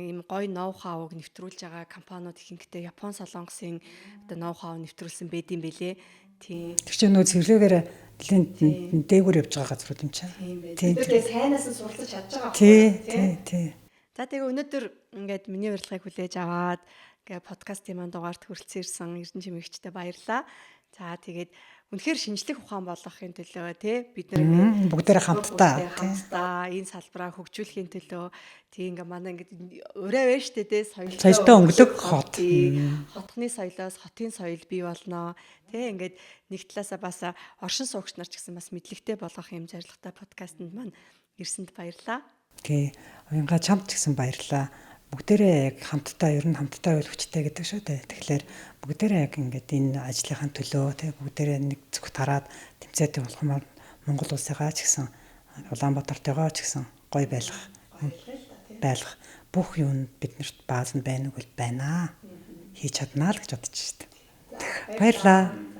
[SPEAKER 1] ийм гоё ноу хауг нэвтрүүлж байгаа компаниуд ихэнхдээ Япон, Солонгосын одоо ноу хау нэвтрүүлсэн байд юм бэлээ. Тийм.
[SPEAKER 2] Тэр чинь нөө цэвэрлэгээр нэлийн дээгүүр явж байгаа газрууд юм чинь.
[SPEAKER 1] Тийм байх.
[SPEAKER 2] Тийм.
[SPEAKER 1] Бид тэгээ сайнаас нь суралцаж чадж байгаа
[SPEAKER 2] Тий.
[SPEAKER 1] За тэгээ өнөөдөр ингээд миний урилгыг хүлээж аваад ингээд подкастын маань дугаарт хүрэлцэн ирсэн Эрдэнэ Чимэгчтэй баярлалаа. За тэгээд үнэхээр шинжлэх ухаан болгохын төлөө тий бид нар
[SPEAKER 2] бүгдээрээ хамтдаа
[SPEAKER 1] энэ салбараа хөгжүүлэхийн төлөө тий ингээ манай ингээд ураа байна штэ тий
[SPEAKER 2] соёлтой өнгөлөг хот.
[SPEAKER 1] Хотхны соёлоос хотын соёл бий болно. Тий ингээд нэг талаасаа бас оршин суугч нар ч гэсэн бас мэдлэгтэй болгох юм зорилготой подкастэнд маань ирсэнд баярлалаа.
[SPEAKER 2] Тий. Уянга чамд ч гэсэн баярлалаа. Бүгдээрээ яг хамтдаа ер нь хамтдаа үйл хүчтэй гэдэг шүү дээ. Тэгэхээр бүгдээрээ яг ингээд энэ ажлынхаа төлөө тий бүгдээрээ нэг зүгт хараад тэмцээтэй болох юм бол Монгол улсыгаа ч гэсэн Улаанбаатартайгаа ч гэсэн гоё байлгах бүх юм биднэрт бааз нь байна уу бол байна. Хийж чаднаа л гэж бодож шүү дээ. Баярлалаа.